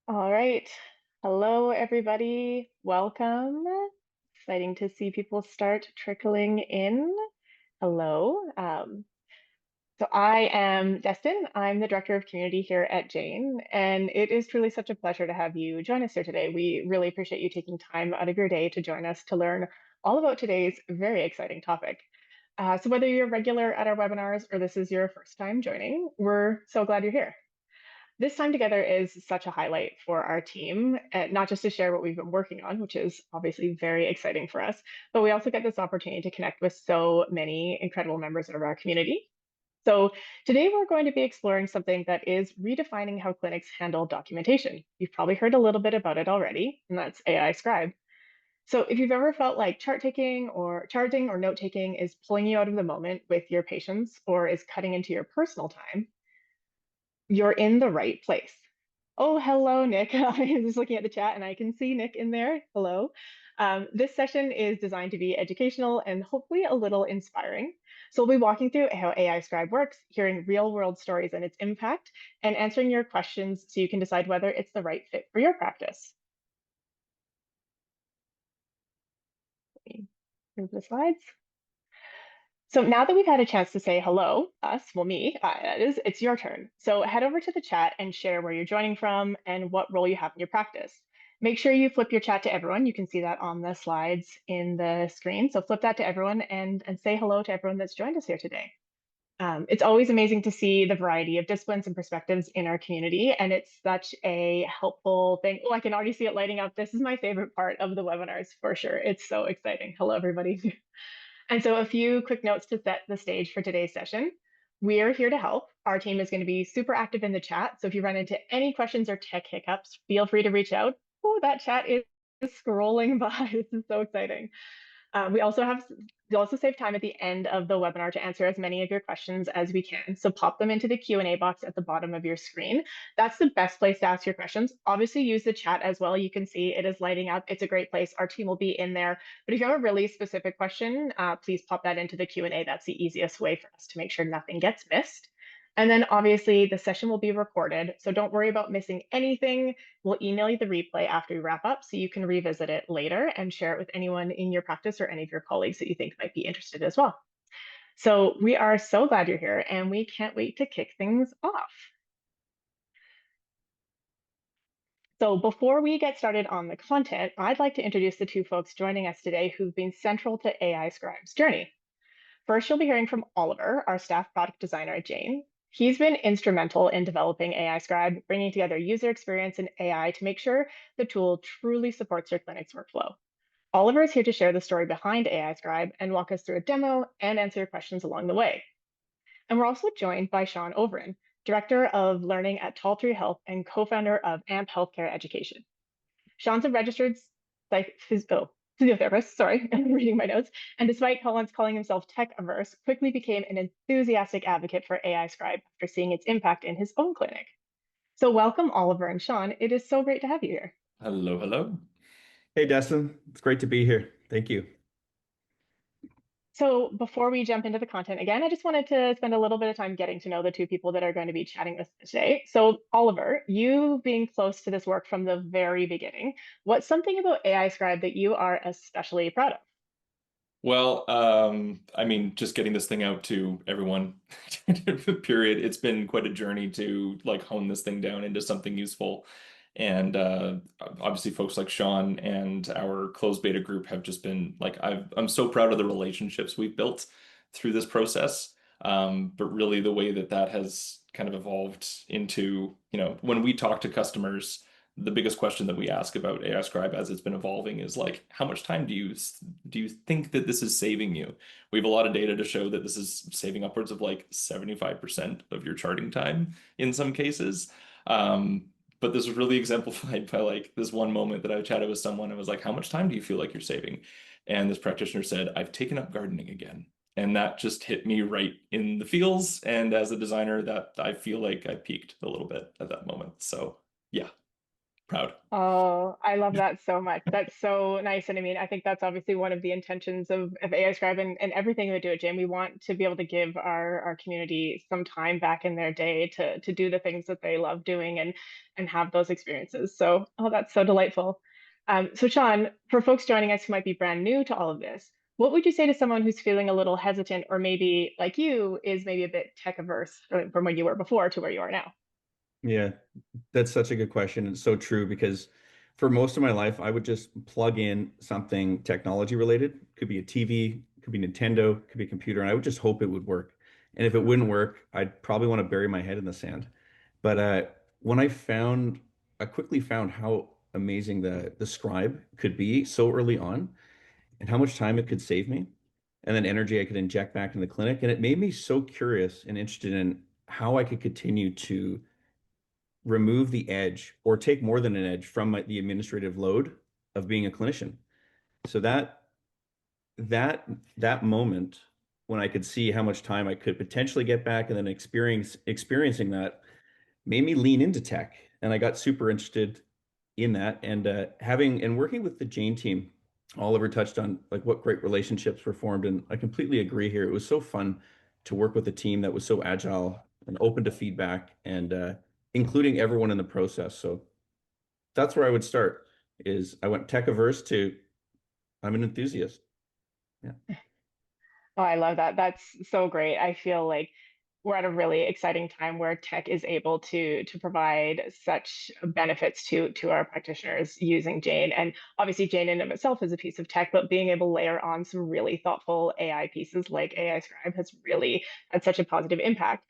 All right. Hello, everybody. Welcome. Exciting to see people start trickling in. Hello. So I am Destin. I'm the Director of Community here at Jane, and it is truly such a pleasure to have you join us here today. We really appreciate you taking time out of your day to join us to learn all about today's very exciting topic. So whether you're regular at our webinars or this is your first time joining, we're so glad you're here. This time together is such a highlight for our team, not just to share what we've been working on, which is obviously very exciting for us, but we also get this opportunity to connect with so many incredible members of our community. So today we're going to be exploring something that is redefining how clinics handle documentation. You've probably heard a little bit about it already, and that's AI Scribe. So if you've ever felt like chart taking or charting or note taking is pulling you out of the moment with your patients or is cutting into your personal time, you're in the right place. Oh, hello, Nick. I was looking at the chat and I can see Nick in there. Hello. This session is designed to be educational and hopefully a little inspiring. So we'll be walking through how AI Scribe works, hearing real world stories and its impact, and answering your questions so you can decide whether it's the right fit for your practice. Let me move the slides. So now that we've had a chance to say hello, me, that is, it's your turn. So head over to the chat and share where you're joining from and what role you have in your practice. Make sure you flip your chat to everyone. You can see that on the slides in the screen. So flip that to everyone and say hello to everyone that's joined us here today. It's always amazing to see the variety of disciplines and perspectives in our community, and it's such a helpful thing. Oh, I can already see it lighting up. This is my favorite part of the webinars for sure. It's so exciting. Hello, everybody. And so a few quick notes to set the stage for today's session. We are here to help. Our team is going to be super active in the chat. So if you run into any questions or tech hiccups, feel free to reach out. Oh, that chat is scrolling by. This is so exciting. We also save time at the end of the webinar to answer as many of your questions as we can. So pop them into the Q&A box at the bottom of your screen. That's the best place to ask your questions. Obviously use the chat as well. You can see it is lighting up. It's a great place. Our team will be in there. But if you have a really specific question, please pop that into the Q&A. That's the easiest way for us to make sure nothing gets missed. And then obviously the session will be recorded. So don't worry about missing anything. We'll email you the replay after we wrap up so you can revisit it later and share it with anyone in your practice or any of your colleagues that you think might be interested as well. So we are so glad you're here and we can't wait to kick things off. So before we get started on the content, I'd like to introduce the two folks joining us today who've been central to AI Scribe's journey. First, you'll be hearing from Oliver, our staff product designer at Jane. He's been instrumental in developing AI Scribe, bringing together user experience and AI to make sure the tool truly supports your clinic's workflow. Oliver is here to share the story behind AI Scribe and walk us through a demo and answer your questions along the way. And we're also joined by Sean Overin, Director of Learning at Tall Tree Health and co-founder of AMP Healthcare Education. Sean's a registered physiotherapist, sorry, I'm reading my notes, and despite once calling himself tech-averse, quickly became an enthusiastic advocate for AI Scribe after seeing its impact in his own clinic. So welcome, Oliver and Sean. It is so great to have you here. Hello, hello. Hey, Destin. It's great to be here. Thank you. So before we jump into the content again, I just wanted to spend a little bit of time getting to know the two people that are going to be chatting with us today. So Oliver, you being close to this work from the very beginning, what's something about AI Scribe that you are especially proud of? Well, I mean, just getting this thing out to everyone, period. It's been quite a journey to like hone this thing down into something useful. And obviously folks like Sean and our closed beta group have just been like, I'm so proud of the relationships we've built through this process. But really the way that that has kind of evolved into, when we talk to customers, the biggest question that we ask about AI Scribe as it's been evolving is like, how much time do you think that this is saving you? We have a lot of data to show that this is saving upwards of like 75% of your charting time in some cases. But this was really exemplified by like this one moment that I chatted with someone. I was like, how much time do you feel like you're saving? And this practitioner said, I've taken up gardening again. And that just hit me right in the feels. And as a designer, that I feel like I peaked a little bit at that moment. So yeah. Proud. Oh, I love that so much. That's so nice. And I mean, I think that's obviously one of the intentions of AI Scribe and everything we do at Jam. We want to be able to give our community some time back in their day to do the things that they love doing and have those experiences. So, oh, that's so delightful. So Sean, for folks joining us who might be brand new to all of this, what would you say to someone who's feeling a little hesitant or maybe like you is maybe a bit tech averse from where you were before to where you are now? Yeah, that's such a good question. It's so true because for most of my life, I would just plug in something technology related. Could be a TV, could be Nintendo, could be a computer, and I would just hope it would work. And if it wouldn't work, I'd probably want to bury my head in the sand. But when I quickly found how amazing the Scribe could be so early on, and how much time it could save me, and then energy I could inject back in the clinic. And it made me so curious and interested in how I could continue to remove the edge or take more than an edge from the administrative load of being a clinician. So that that moment when I could see how much time I could potentially get back and then experiencing that made me lean into tech. And I got super interested in that. And having and working with the Jane team, Oliver touched on like what great relationships were formed. And I completely agree here. It was so fun to work with a team that was so agile and open to feedback and including everyone in the process. So that's where I would start is I went tech averse to I'm an enthusiast. Yeah. Oh, I love that. That's so great. I feel like we're at a really exciting time where tech is able to provide such benefits to our practitioners using Jane. And obviously Jane in and of itself is a piece of tech, but being able to layer on some really thoughtful AI pieces like AI Scribe has really had such a positive impact.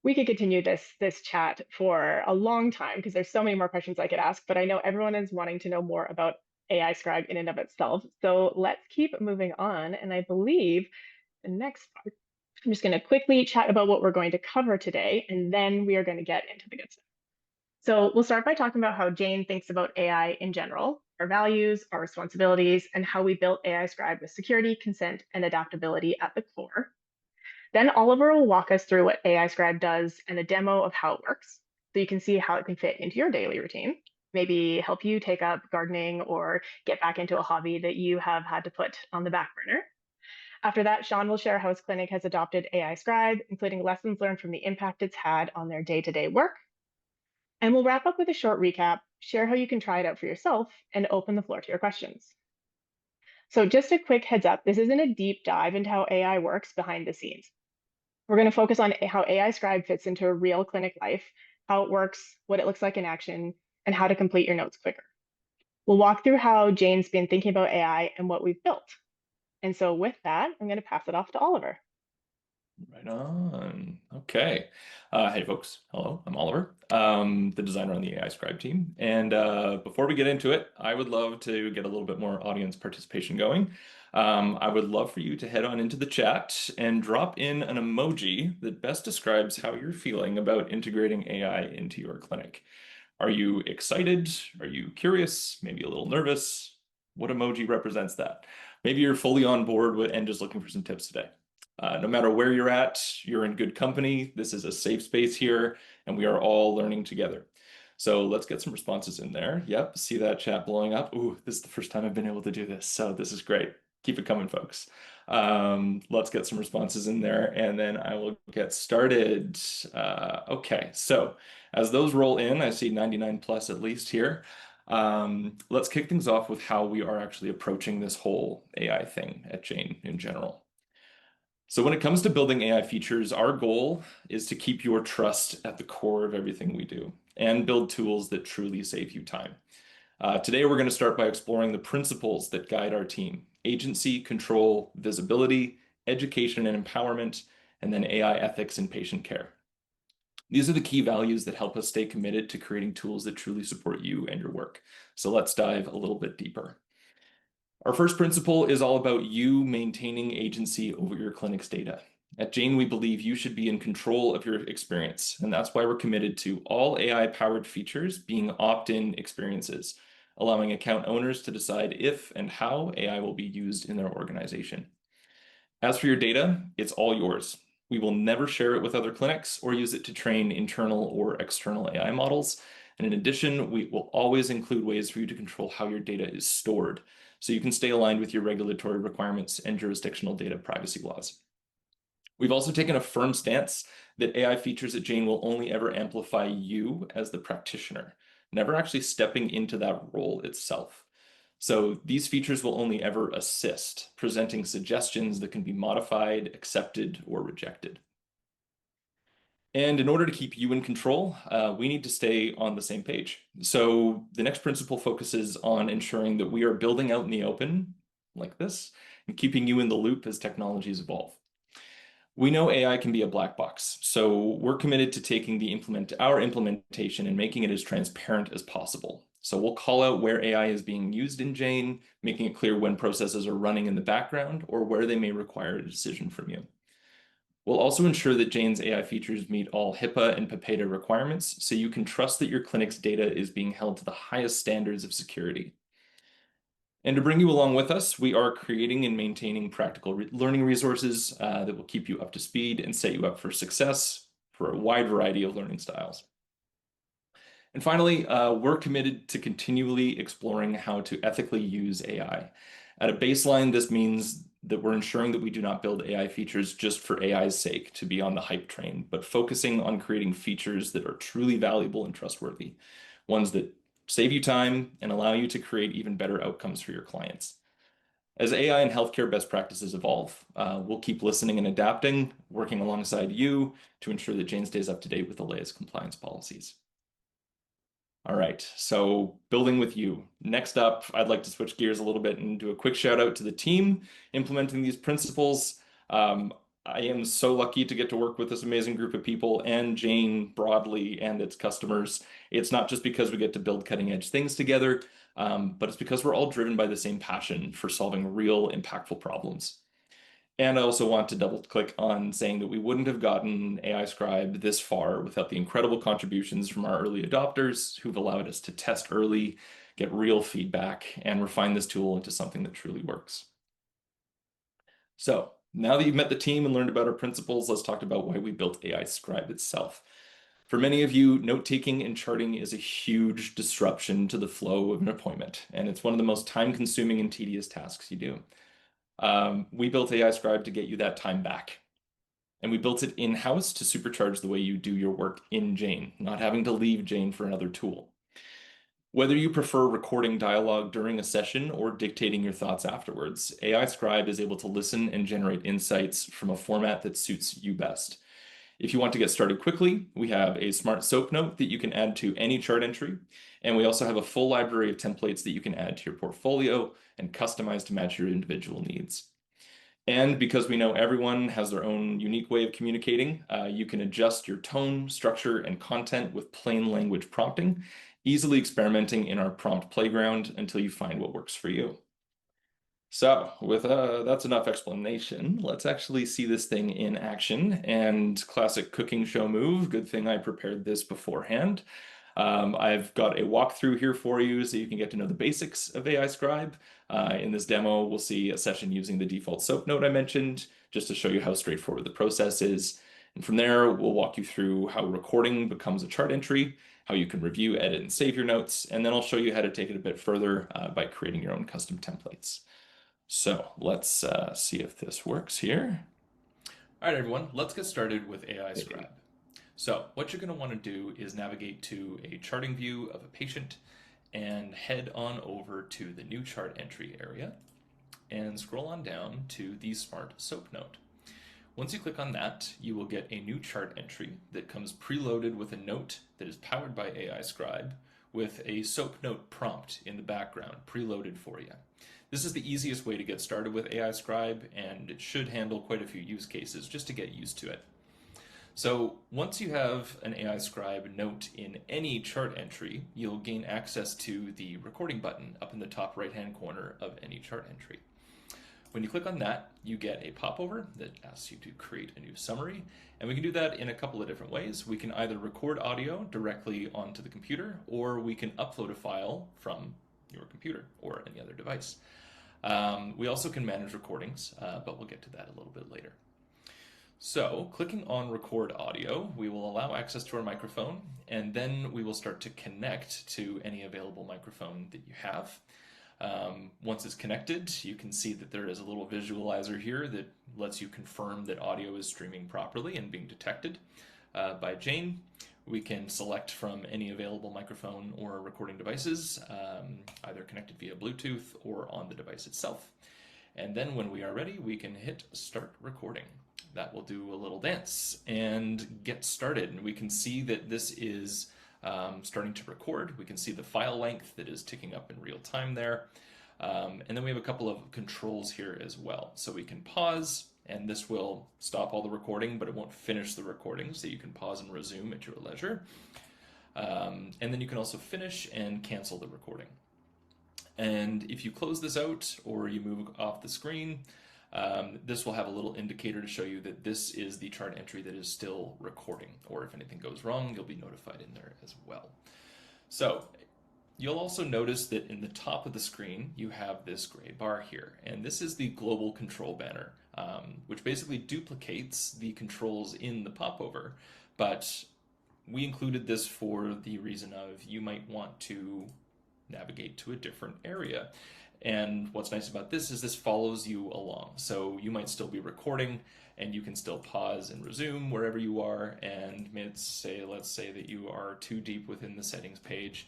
We could continue this chat for a long time because there's so many more questions I could ask, but I know everyone is wanting to know more about AI Scribe in and of itself. So let's keep moving on. And I believe the next part, I'm just going to quickly chat about what we're going to cover today, and then we are going to get into the good stuff. So we'll start by talking about how Jane thinks about AI in general, our values, our responsibilities, and how we built AI Scribe with security, consent, and adaptability at the core. Then Oliver will walk us through what AI Scribe does and a demo of how it works, so you can see how it can fit into your daily routine. Maybe help you take up gardening or get back into a hobby that you have had to put on the back burner. After that, Sean will share how his clinic has adopted AI Scribe, including lessons learned from the impact it's had on their day-to-day work. And we'll wrap up with a short recap, share how you can try it out for yourself, and open the floor to your questions. So just a quick heads up, this isn't a deep dive into how AI works behind the scenes. We're going to focus on how AI Scribe fits into a real clinic life, how it works, what it looks like in action, and how to complete your notes quicker. We'll walk through how Jane's been thinking about AI and what we've built. And so with that, I'm going to pass it off to Oliver. Right on. Okay. Hey, folks. Hello, I'm Oliver, the designer on the AI Scribe team. And before we get into it, I would love to get a little bit more audience participation going. I would love for you to head on into the chat and drop in an emoji that best describes how you're feeling about integrating AI into your clinic. Are you excited? Are you curious? Maybe a little nervous? What emoji represents that? Maybe you're fully on board and just looking for some tips today. No matter where you're at, you're in good company. This is a safe space here, and we are all learning together. So let's get some responses in there. Yep, see that chat blowing up. Ooh, this is the first time I've been able to do this, so this is great. Keep it coming, folks. Let's get some responses in there, and then I will get started. Okay, so as those roll in, I see 99 plus at least here. Let's kick things off with how we are actually approaching this whole AI thing at Jane in general. So when it comes to building AI features, our goal is to keep your trust at the core of everything we do and build tools that truly save you time. Today, we're going to start by exploring the principles that guide our team: agency, control, visibility, education and empowerment, and then AI ethics and patient care. These are the key values that help us stay committed to creating tools that truly support you and your work. So let's dive a little bit deeper. Our first principle is all about you maintaining agency over your clinic's data. At Jane, we believe you should be in control of your experience, and that's why we're committed to all AI-powered features being opt-in experiences, allowing account owners to decide if and how AI will be used in their organization. As for your data, it's all yours. We will never share it with other clinics or use it to train internal or external AI models, And in addition, we will always include ways for you to control how your data is stored, so you can stay aligned with your regulatory requirements and jurisdictional data privacy laws. We've also taken a firm stance that AI features at Jane will only ever amplify you as the practitioner, never actually stepping into that role itself. So these features will only ever assist, presenting suggestions that can be modified, accepted, or rejected. And in order to keep you in control, we need to stay on the same page. So the next principle focuses on ensuring that we are building out in the open, like this, and keeping you in the loop as technologies evolve. We know AI can be a black box, so we're committed to taking our implementation and making it as transparent as possible. So we'll call out where AI is being used in Jane, making it clear when processes are running in the background or where they may require a decision from you. We'll also ensure that Jane's AI features meet all HIPAA and PIPEDA requirements, so you can trust that your clinic's data is being held to the highest standards of security. And to bring you along with us, we are creating and maintaining practical learning resources that will keep you up to speed and set you up for success for a wide variety of learning styles. And finally, we're committed to continually exploring how to ethically use AI. At a baseline, this means that we're ensuring that we do not build AI features just for AI's sake to be on the hype train, but focusing on creating features that are truly valuable and trustworthy, ones that save you time and allow you to create even better outcomes for your clients. As AI and healthcare best practices evolve, we'll keep listening and adapting, working alongside you to ensure that Jane stays up to date with the latest compliance policies. All right, so building with you. Next up, I'd like to switch gears a little bit and do a quick shout out to the team implementing these principles. I am so lucky to get to work with this amazing group of people and Jane broadly and its customers. It's not just because we get to build cutting edge things together, but it's because we're all driven by the same passion for solving real impactful problems. And I also want to double click on saying that we wouldn't have gotten AI Scribe this far without the incredible contributions from our early adopters who've allowed us to test early, get real feedback, and refine this tool into something that truly works. So now that you've met the team and learned about our principles, let's talk about why we built AI Scribe itself. For many of you, note-taking and charting is a huge disruption to the flow of an appointment, and it's one of the most time-consuming and tedious tasks you do. We built AI Scribe to get you that time back. And we built it in-house to supercharge the way you do your work in Jane, not having to leave Jane for another tool. Whether you prefer recording dialogue during a session or dictating your thoughts afterwards, AI Scribe is able to listen and generate insights from a format that suits you best. If you want to get started quickly, we have a smart soap note that you can add to any chart entry. And we also have a full library of templates that you can add to your portfolio and customize to match your individual needs. And because we know everyone has their own unique way of communicating, you can adjust your tone, structure, and content with plain language prompting, easily experimenting in our prompt playground until you find what works for you. So with that's enough explanation. Let's actually see this thing in action. And classic cooking show move. Good thing I prepared this beforehand. I've got a walkthrough here for you so you can get to know the basics of AI Scribe. In this demo, we'll see a session using the default soap note I mentioned, just to show you how straightforward the process is. And from there, we'll walk you through how recording becomes a chart entry, how you can review, edit, and save your notes. And then I'll show you how to take it a bit further by creating your own custom templates. So let's see if this works here. All right, everyone, let's get started with AI Scribe. So what you're going to want to do is navigate to a charting view of a patient and head on over to the new chart entry area and scroll on down to the smart soap note. Once you click on that, you will get a new chart entry that comes preloaded with a note that is powered by AI Scribe with a soap note prompt in the background preloaded for you. This is the easiest way to get started with AI Scribe, and it should handle quite a few use cases just to get used to it. So once you have an AI Scribe note in any chart entry, you'll gain access to the recording button up in the top right-hand corner of any chart entry. When you click on that, you get a popover that asks you to create a new summary, and we can do that in a couple of different ways. We can either record audio directly onto the computer, or we can upload a file from your computer or any other device. We also can manage recordings, but we'll get to that a little bit later. So, clicking on record audio, we will allow access to our microphone, and then we will start to connect to any available microphone that you have. Once it's connected, you can see that there is a little visualizer here that lets you confirm that audio is streaming properly and being detected by Jane. We can select from any available microphone or recording devices, either connected via Bluetooth or on the device itself. And then when we are ready, we can hit start recording. That will do a little dance and get started. And we can see that this is starting to record. We can see the file length that is ticking up in real time there. And then we have a couple of controls here as well. So we can pause, and this will stop all the recording, but it won't finish the recording, so you can pause and resume at your leisure. And then you can also finish and cancel the recording. And if you close this out or you move off the screen, this will have a little indicator to show you that this is the chart entry that is still recording, or if anything goes wrong, you'll be notified in there as well. So you'll also notice that in the top of the screen, you have this gray bar here, and this is the global control banner, which basically duplicates the controls in the popover, but we included this for the reason of you might want to navigate to a different area. And what's nice about this is this follows you along. So you might still be recording and you can still pause and resume wherever you are. And let's say that you are too deep within the settings page.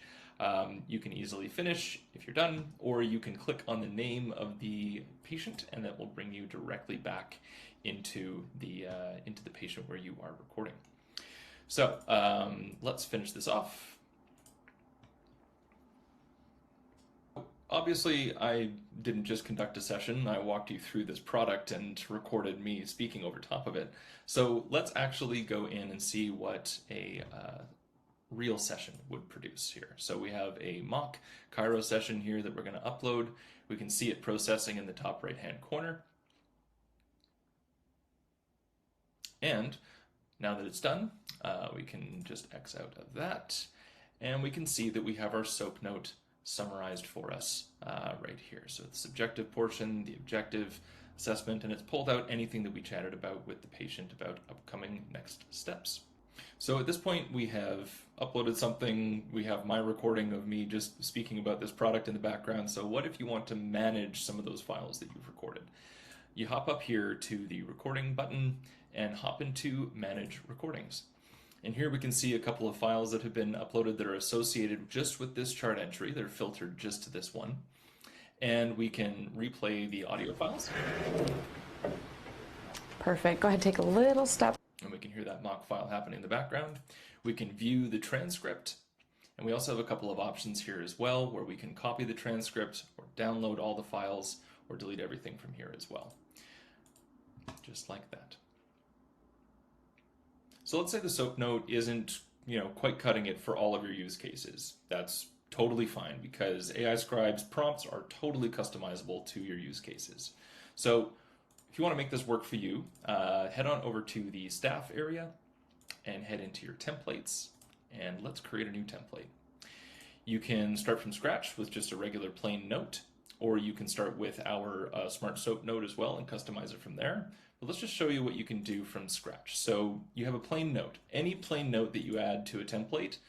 You can easily finish if you're done, or you can click on the name of the patient and that will bring you directly back into the patient where you are recording. So let's finish this off. Obviously, I didn't just conduct a session, I walked you through this product and recorded me speaking over top of it. So let's actually go in and see what a real session would produce here. So we have a mock Cairo session here that we're going to upload. We can see it processing in the top right-hand corner. And now that it's done, we can just X out of that. And we can see that we have our SOAP note summarized for us right here. So the subjective portion, the objective assessment, and it's pulled out anything that we chatted about with the patient about upcoming next steps. So at this point we have uploaded something, we have my recording of me just speaking about this product in the background. So what if you want to manage some of those files that you've recorded? You hop up here to the recording button and hop into manage recordings. And here we can see a couple of files that have been uploaded that are associated just with this chart entry. They're filtered just to this one. And we can replay the audio files. Perfect. Go ahead, take a little step. And we can hear that mock file happening in the background. We can view the transcript. And we also have a couple of options here as well, where we can copy the transcript or download all the files or delete everything from here as well. Just like that. So let's say the SOAP note isn't, quite cutting it for all of your use cases. That's totally fine because AI Scribe's prompts are totally customizable to your use cases. So if you want to make this work for you, head on over to the staff area and head into your templates, and let's create a new template. You can start from scratch with just a regular plain note, or you can start with our Smart SOAP note as well and customize it from there. But let's just show you what you can do from scratch. So you have a plain note. Any plain note that you add to a template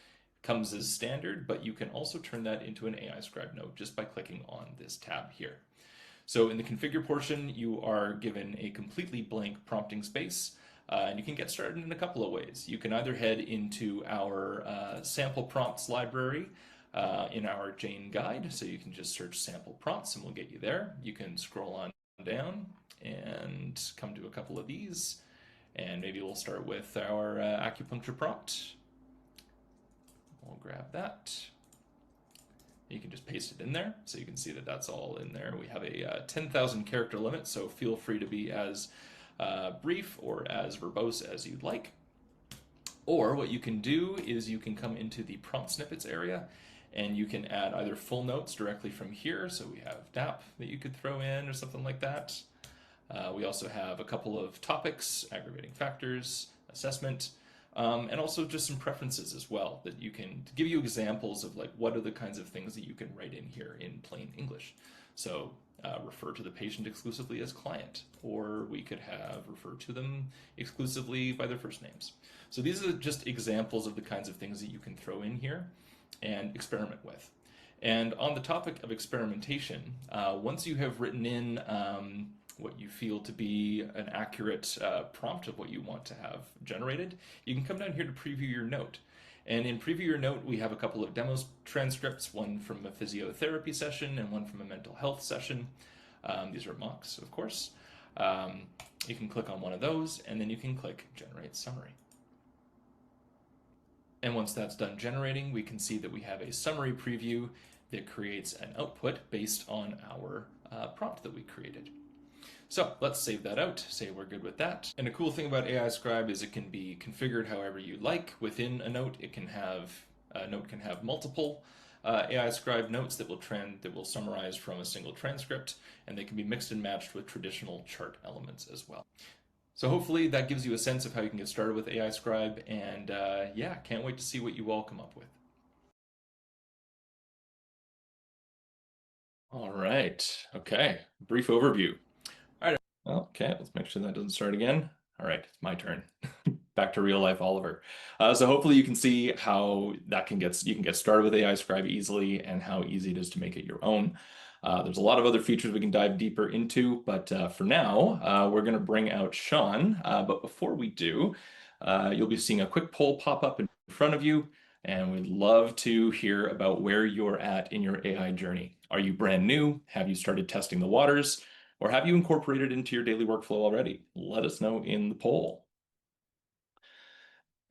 comes as standard, but you can also turn that into an AI Scribe note just by clicking on this tab here. So in the configure portion, you are given a completely blank prompting space, and you can get started in a couple of ways. You can either head into our sample prompts library in our Jane guide, so you can just search sample prompts and we'll get you there. You can scroll on down and come to a couple of these, and maybe we'll start with our acupuncture prompt. We'll grab that. You can just paste it in there, so you can see that that's all in there. We have a 10,000 character limit, so feel free to be as brief or as verbose as you'd like. Or what you can do is you can come into the prompt snippets area and you can add either full notes directly from here. So we have DAP that you could throw in or something like that. We also have a couple of topics, aggravating factors, assessment, and also just some preferences as well that you can to give you examples of like what are the kinds of things that you can write in here in plain English. So refer to the patient exclusively as client, or we could have refer to them exclusively by their first names. So these are just examples of the kinds of things that you can throw in here and experiment with. And on the topic of experimentation, once you have written in what you feel to be an accurate prompt of what you want to have generated, you can come down here to preview your note. And in preview your note, we have a couple of demos transcripts, one from a physiotherapy session and one from a mental health session. These are mocks, of course. You can click on one of those, and then you can click Generate Summary. And once that's done generating, we can see that we have a summary preview that creates an output based on our prompt that we created. So let's save that out, say we're good with that. And a cool thing about AI Scribe is it can be configured however you like within a note. A note can have multiple AI Scribe notes that will summarize from a single transcript, and they can be mixed and matched with traditional chart elements as well. So hopefully that gives you a sense of how you can get started with AI Scribe, and yeah, can't wait to see what you all come up with. All right, okay, brief overview. All right, okay, let's make sure that doesn't start again. All right, it's my turn. Back to real life Oliver. So hopefully you can see how you can get started with AI Scribe easily and how easy it is to make it your own. There's a lot of other features we can dive deeper into, but for now, we're going to bring out Sean. But before we do, you'll be seeing a quick poll pop up in front of you, and we'd love to hear about where you're at in your AI journey. Are you brand new? Have you started testing the waters? Or have you incorporated it into your daily workflow already? Let us know in the poll.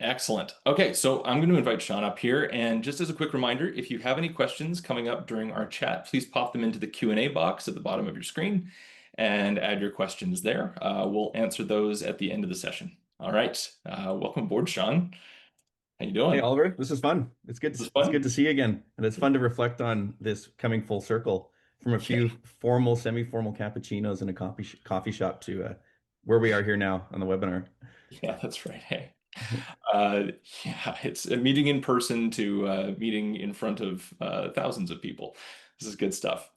Excellent. Okay, so I'm going to invite Sean up here, and just as a quick reminder, if you have any questions coming up during our chat, please pop them into the Q&A box at the bottom of your screen and add your questions there. We'll answer those at the end of the session. All right, welcome aboard, Sean. How you doing? Hey, Oliver, this is fun. It's good. This is It's fun? good to see you again, and it's fun to reflect on this coming full circle from a few formal, semi-formal cappuccinos in a coffee shop to where we are here now on the webinar. Yeah, that's right. Hey. Yeah, it's a meeting in person to meeting in front of thousands of people. This is good stuff.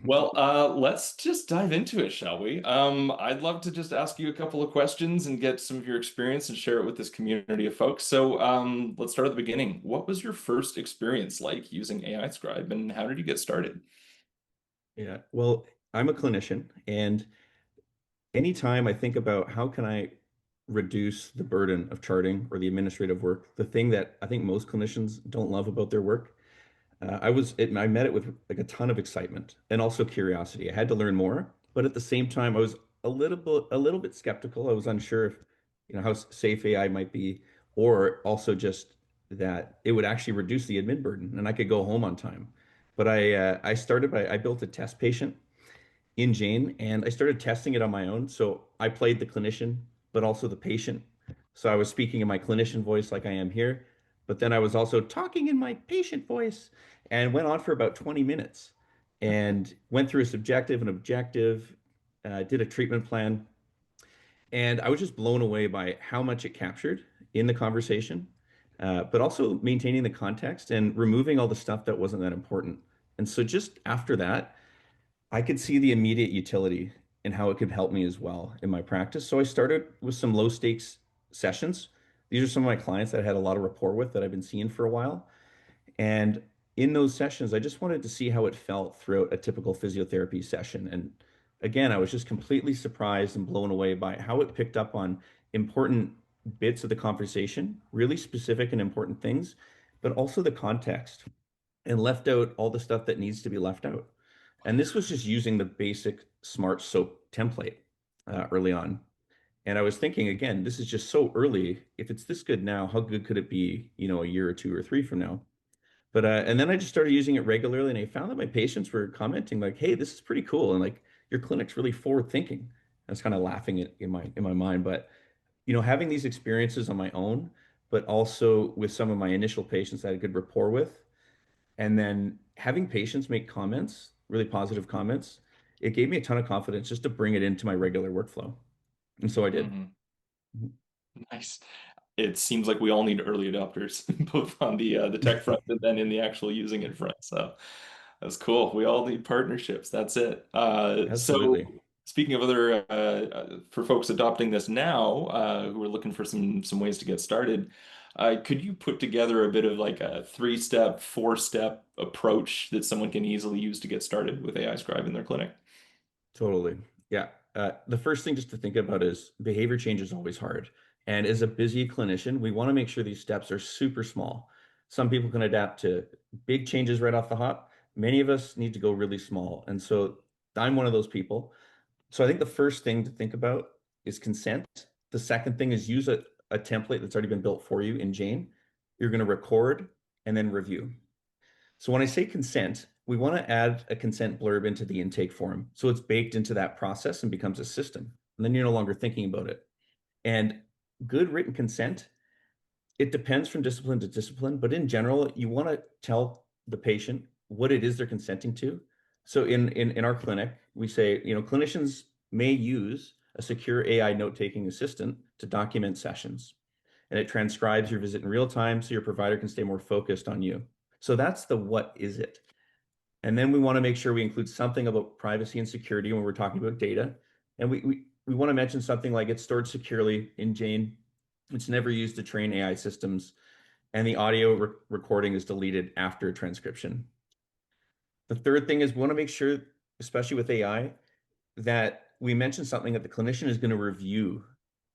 Well, let's just dive into it, shall we? I'd love to just ask you a couple of questions and get some of your experience and share it with this community of folks. So let's start at the beginning. What was your first experience like using AI Scribe, and how did you get started? Yeah, well, I'm a clinician, and anytime I think about how can I reduce the burden of charting or the administrative work, the thing that I think most clinicians don't love about their work, I met it with like a ton of excitement and also curiosity. I had to learn more, but at the same time, I was a little bit skeptical. I was unsure if, how safe AI might be, or also just that it would actually reduce the admin burden and I could go home on time. But I built a test patient in Jane, and I started testing it on my own. So I played the clinician, but also the patient. So I was speaking in my clinician voice like I am here, but then I was also talking in my patient voice and went on for about 20 minutes and went through a subjective and objective, did a treatment plan. And I was just blown away by how much it captured in the conversation, but also maintaining the context and removing all the stuff that wasn't that important. And so just after that, I could see the immediate utility and how it could help me as well in my practice. So I started with some low stakes sessions. These are some of my clients that I had a lot of rapport with that I've been seeing for a while. And in those sessions, I just wanted to see how it felt throughout a typical physiotherapy session. And again, I was just completely surprised and blown away by how it picked up on important bits of the conversation, really specific and important things, but also the context, and left out all the stuff that needs to be left out. And this was just using the basic smart soap template early on. And I was thinking, again, this is just so early. If it's this good now, how good could it be, a year or two or three from now? But and then I just started using it regularly, and I found that my patients were commenting like, "Hey, this is pretty cool," and like, "Your clinic's really forward thinking." I was kind of laughing it in my mind, but having these experiences on my own, but also with some of my initial patients that I had good rapport with, and then having patients make comments, really positive comments, it gave me a ton of confidence just to bring it into my regular workflow. And so I did. Mhm. Nice. it seems like we all need early adopters, both on the tech front and then in the actual using it front. So that's cool. We all need partnerships. That's it. So Absolutely. speaking of other for folks adopting this now, who are looking for some ways to get started, could you put together a bit of like a 3-step, 4-step approach that someone can easily use to get started with AI Scribe in their clinic? Totally. Yeah. The first thing just to think about is behavior change is always hard. And as a busy clinician, we want to make sure these steps are super small. Some people can adapt to big changes right off the hop. Many of us need to go really small. And so I'm one of those people. So I think the first thing to think about is consent. The second thing is use a template that's already been built for you in Jane. You're going to record and then review. So when I say consent, we want to add a consent blurb into the intake form. So it's baked into that process and becomes a system. And then you're no longer thinking about it. And good written consent, it depends from discipline to discipline, but in general, you want to tell the patient what it is they're consenting to. So in our clinic, we say, clinicians may use a secure AI note-taking assistant to document sessions. And it transcribes your visit in real time so your provider can stay more focused on you. So that's the what is it. And then we want to make sure we include something about privacy and security when we're talking about data. And we want to mention something like it's stored securely in Jane. It's never used to train AI systems. And the audio recording is deleted after transcription. The third thing is we want to make sure, especially with AI, that we mention something that the clinician is going to review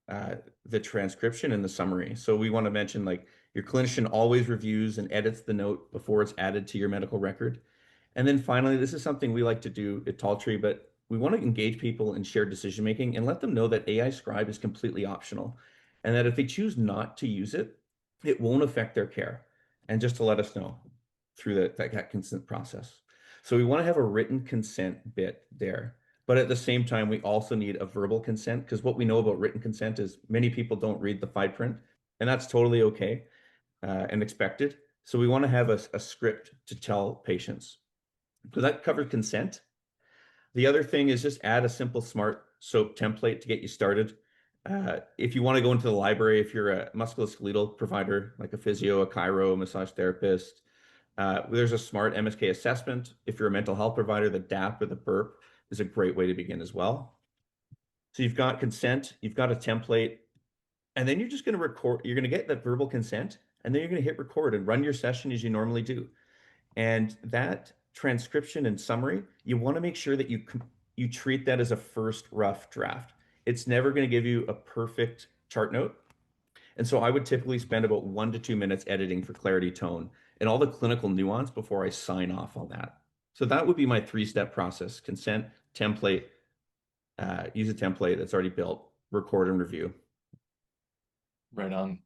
the transcription and the summary. So we want to mention like your clinician always reviews and edits the note before it's added to your medical record. And then finally, this is something we like to do at Tall Tree, but we want to engage people in shared decision making and let them know that AI Scribe is completely optional and that if they choose not to use it, it won't affect their care. And just to let us know through that consent process. So we want to have a written consent bit there. But at the same time, we also need a verbal consent because what we know about written consent is many people don't read the fine print, and that's totally okay and expected. So we want to have a script to tell patients. So that covers consent. The other thing is just add a simple smart soap template to get you started. If you want to go into the library, if you're a musculoskeletal provider, like a physio, a chiro, a massage therapist, there's a smart MSK assessment. If you're a mental health provider, the DAP or the BURP is a great way to begin as well. So you've got consent, you've got a template, and then you're just going to record. You're going to get that verbal consent, and then you're going to hit record and run your session as you normally do. And that transcription and summary, you want to make sure that you treat that as a first rough draft. It's never going to give you a perfect chart note. And so I would typically spend about 1 to 2 minutes editing for clarity, tone, and all the clinical nuance before I sign off on that. So that would be my 3-step process: consent, template, use a template that's already built, record and review. Right on.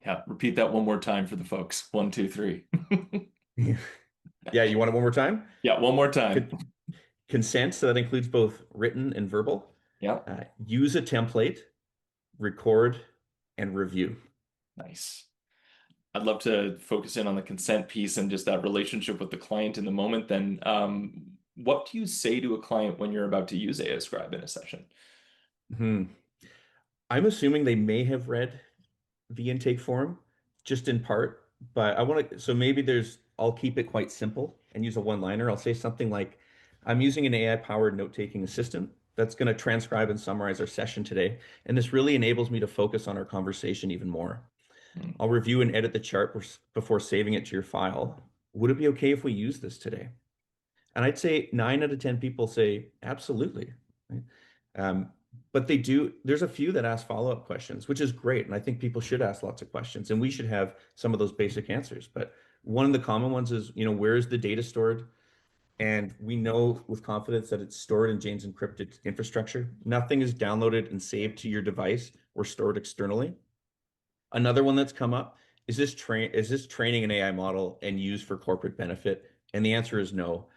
Yeah, repeat that one more time for the folks. 1, 2, 3. Yeah, you want it one more time? Yeah, one more time. Consent, so that includes both written and verbal. Yeah. Use a template, record, and review. Nice. I'd love to focus in on the consent piece and just that relationship with the client in the moment. Then, what do you say to a client when you're about to use AI Scribe in a session? I'm assuming they may have read the intake form just in part, but so maybe I'll keep it quite simple and use a one-liner. I'll say something like, I'm using an AI-powered note-taking assistant that's going to transcribe and summarize our session today. And this really enables me to focus on our conversation even more. I'll review and edit the chart before saving it to your file. Would it be okay if we use this today? And I'd say 9 out of 10 people say absolutely. Right? But there's a few that ask follow-up questions, which is great. And I think people should ask lots of questions and we should have some of those basic answers. But one of the common ones is, where is the data stored? And we know with confidence that it's stored in Jane's encrypted infrastructure. Nothing is downloaded and saved to your device or stored externally. Another one that's come up is this training an AI model and used for corporate benefit? And the answer is no.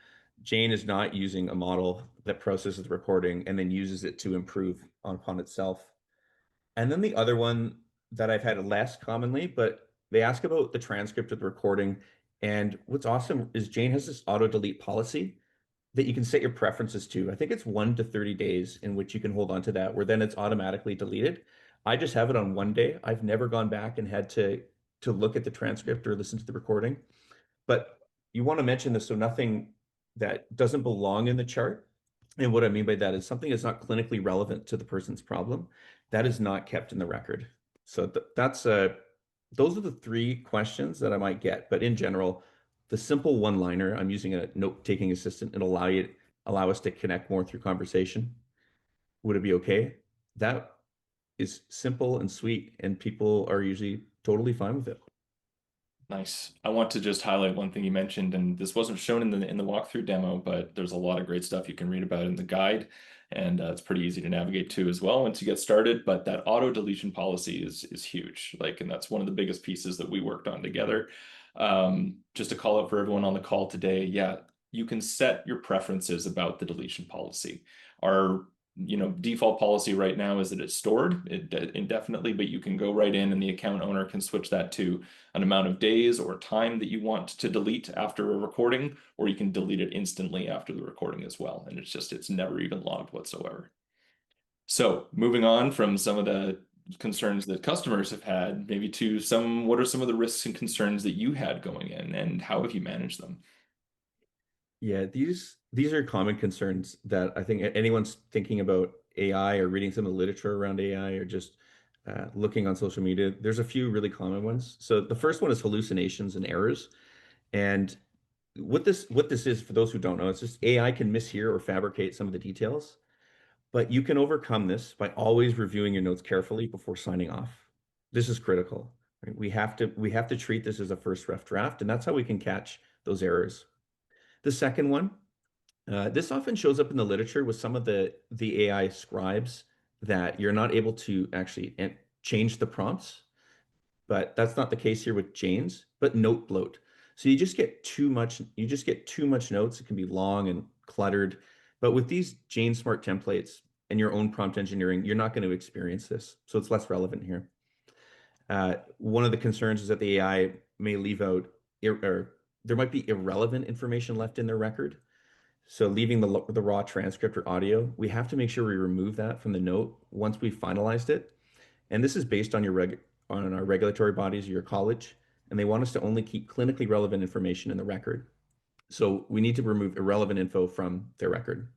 Jane is not using a model that processes the recording and then uses it to improve upon itself. And then the other one that I've had less commonly, but they ask about the transcript of the recording. And what's awesome is Jane has this auto delete policy that you can set your preferences to. I think it's 1 to 30 days in which you can hold on to that, where then it's automatically deleted. I just have it on one day. I've never gone back and had to look at the transcript or listen to the recording. But you want to mention this so nothing that doesn't belong in the chart. And what I mean by that is something that's not clinically relevant to the person's problem, that is not kept in the record. So that's those are the three questions that I might get. But in general, the simple one-liner, I'm using a note-taking assistant and allow us to connect more through conversation. Would it be okay? That is simple and sweet, and people are usually totally fine with it. Nice. I want to just highlight one thing you mentioned, and this wasn't shown in the walkthrough demo, but there's a lot of great stuff you can read about in the guide, and it's pretty easy to navigate to as well once you get started. But that auto deletion policy is huge, like, and that's one of the biggest pieces that we worked on together. Just to call out for everyone on the call today, yeah, you can set your preferences about the deletion policy. Our default policy right now is that it's stored indefinitely, but you can go right in and the account owner can switch that to an amount of days or time that you want to delete after a recording, or you can delete it instantly after the recording as well. And it's never even logged whatsoever. So moving on from some of the concerns that customers have had, maybe to what are some of the risks and concerns that you had going in, and how have you managed them? Yeah, these are common concerns that I think anyone's thinking about AI or reading some of the literature around AI or just looking on social media. There's a few really common ones. So the first one is hallucinations and errors. And what this is, for those who don't know, it's just AI can mishear or fabricate some of the details, but you can overcome this by always reviewing your notes carefully before signing off. This is critical. Right? We have to treat this as a first rough draft, and that's how we can catch those errors. The second one, this often shows up in the literature with some of the AI scribes that you're not able to actually change the prompts, but that's not the case here with Jane's, but note bloat. So you just get too much notes. It can be long and cluttered. But with these Jane Smart templates and your own prompt engineering, you're not going to experience this. So it's less relevant here. One of the concerns is that the AI may leave out, or there might be irrelevant information left in their record. So leaving the raw transcript or audio, we have to make sure we remove that from the note once we've finalized it. And this is based on on our regulatory bodies or your college, and they want us to only keep clinically relevant information in the record. So we need to remove irrelevant info from their record.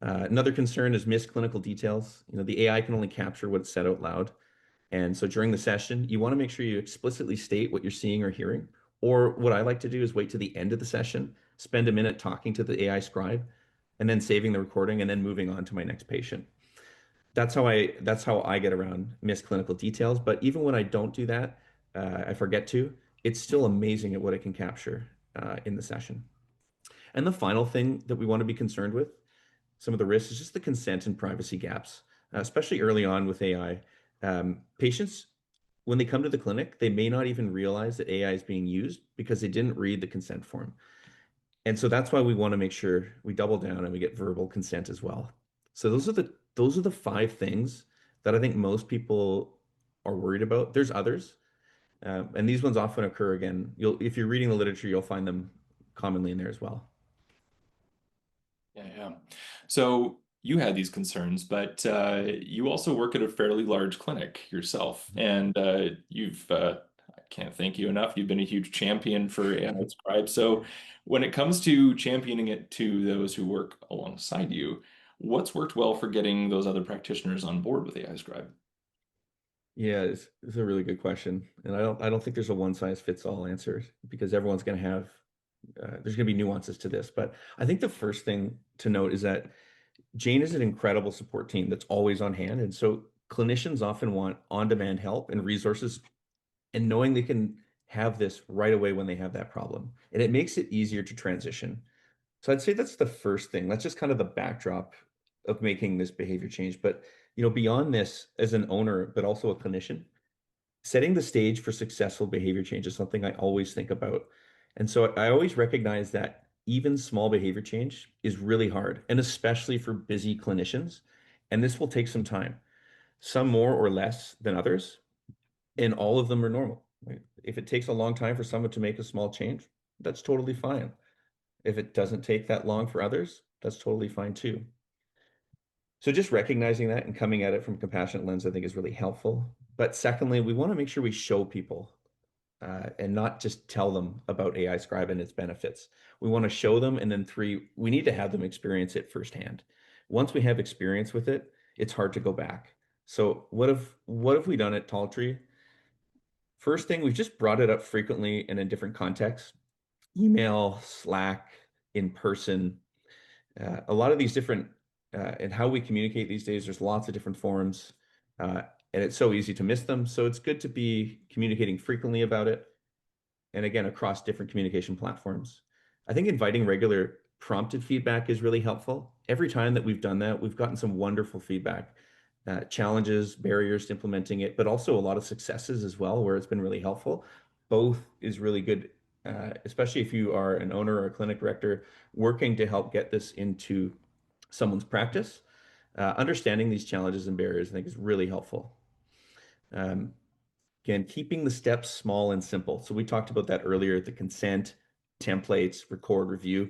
Another concern is missed clinical details. The AI can only capture what's said out loud. And so during the session, you want to make sure you explicitly state what you're seeing or hearing. Or what I like to do is wait to the end of the session, spend a minute talking to the AI scribe, and then saving the recording and then moving on to my next patient. That's how I get around missed clinical details. But even when I don't do that, I forget to, it's still amazing at what it can capture in the session. And the final thing that we want to be concerned with, some of the risks, is just the consent and privacy gaps, especially early on with AI. Patients, when they come to the clinic, they may not even realize that AI is being used because they didn't read the consent form. And so that's why we want to make sure we double down and we get verbal consent as well. So those are the five things that I think most people are worried about. There's others, and these ones often occur again. If you're reading the literature, you'll find them commonly in there as well. Yeah, yeah. So you had these concerns, but you also work at a fairly large clinic yourself, and I can't thank you enough. You've been a huge champion for AI Scribe. So when it comes to championing it to those who work alongside you, what's worked well for getting those other practitioners on board with AI Scribe? Yeah, it's a really good question, and I don't think there's a one size fits all answer because everyone's going to have there's going to be nuances to this. But I think the first thing to note is that Jane is an incredible support team that's always on hand. And so clinicians often want on-demand help and resources and knowing they can have this right away when they have that problem. And it makes it easier to transition. So I'd say that's the first thing. That's just kind of the backdrop of making this behavior change. But beyond this, as an owner, but also a clinician, setting the stage for successful behavior change is something I always think about. And so I always recognize that even small behavior change is really hard, and especially for busy clinicians. And this will take some time, some more or less than others, and all of them are normal. Right? If it takes a long time for someone to make a small change, that's totally fine. If it doesn't take that long for others, that's totally fine too. So just recognizing that and coming at it from a compassionate lens, I think is really helpful. But secondly, we want to make sure we show people and not just tell them about AI Scribe and its benefits. We want to show them, and then three, we need to have them experience it firsthand. Once we have experience with it, it's hard to go back. So what have we done at Tall Tree? First thing, we've just brought it up frequently and in different contexts: email, Slack, in person. A lot of these different and how we communicate these days, there's lots of different forms, and it's so easy to miss them. So it's good to be communicating frequently about it, and again, across different communication platforms. I think inviting regular prompted feedback is really helpful. Every time that we've done that, we've gotten some wonderful feedback, challenges, barriers to implementing it, but also a lot of successes as well, where it's been really helpful. Both is really good, especially if you are an owner or a clinic director working to help get this into someone's practice. Understanding these challenges and barriers, I think, is really helpful. Um, Again, keeping the steps small and simple. So we talked about that earlier, the consent, templates, record, review.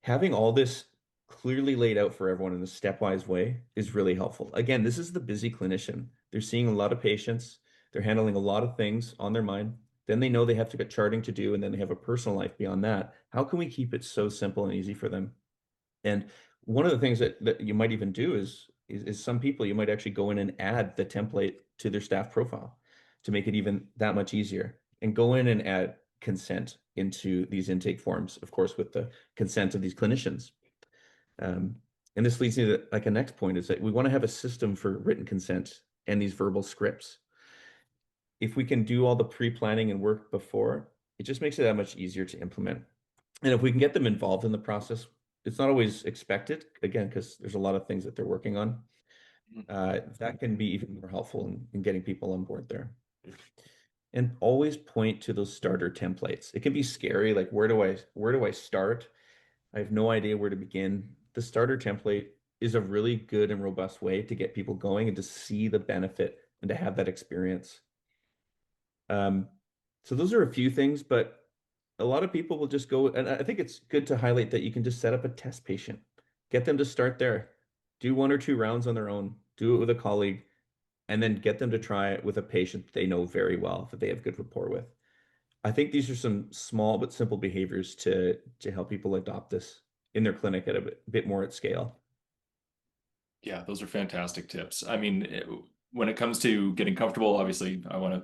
Having all this clearly laid out for everyone in a stepwise way is really helpful. Again, this is the busy clinician. They're seeing a lot of patients. They're handling a lot of things on their mind. Then they know they have to get charting to do, and then they have a personal life beyond that. How can we keep it so simple and easy for them? And one of the things that you might even do is some people, you might actually go in and add the template to their staff profile to make it even that much easier, and go in and add consent into these intake forms, of course, with the consent of these clinicians. And this leads me to like a next point, is that we want to have a system for written consent and these verbal scripts. If we can do all the pre-planning and work before, it just makes it that much easier to implement. And if we can get them involved in the process, it's not always expected, again, because there's a lot of things that they're working on. That can be even more helpful in getting people on board there. And always point to those starter templates. It can be scary, like where do I start? I have no idea where to begin. The starter template is a really good and robust way to get people going and to see the benefit and to have that experience. So those are a few things, but a lot of people will just go, and I think it's good to highlight that you can just set up a test patient, get them to start there, do 1 or 2 rounds on their own, do it with a colleague, and then get them to try it with a patient they know very well, that they have good rapport with. I think these are some small but simple behaviors to help people adopt this in their clinic at a bit more at scale. Yeah, those are fantastic tips. I mean, when it comes to getting comfortable, obviously, I want to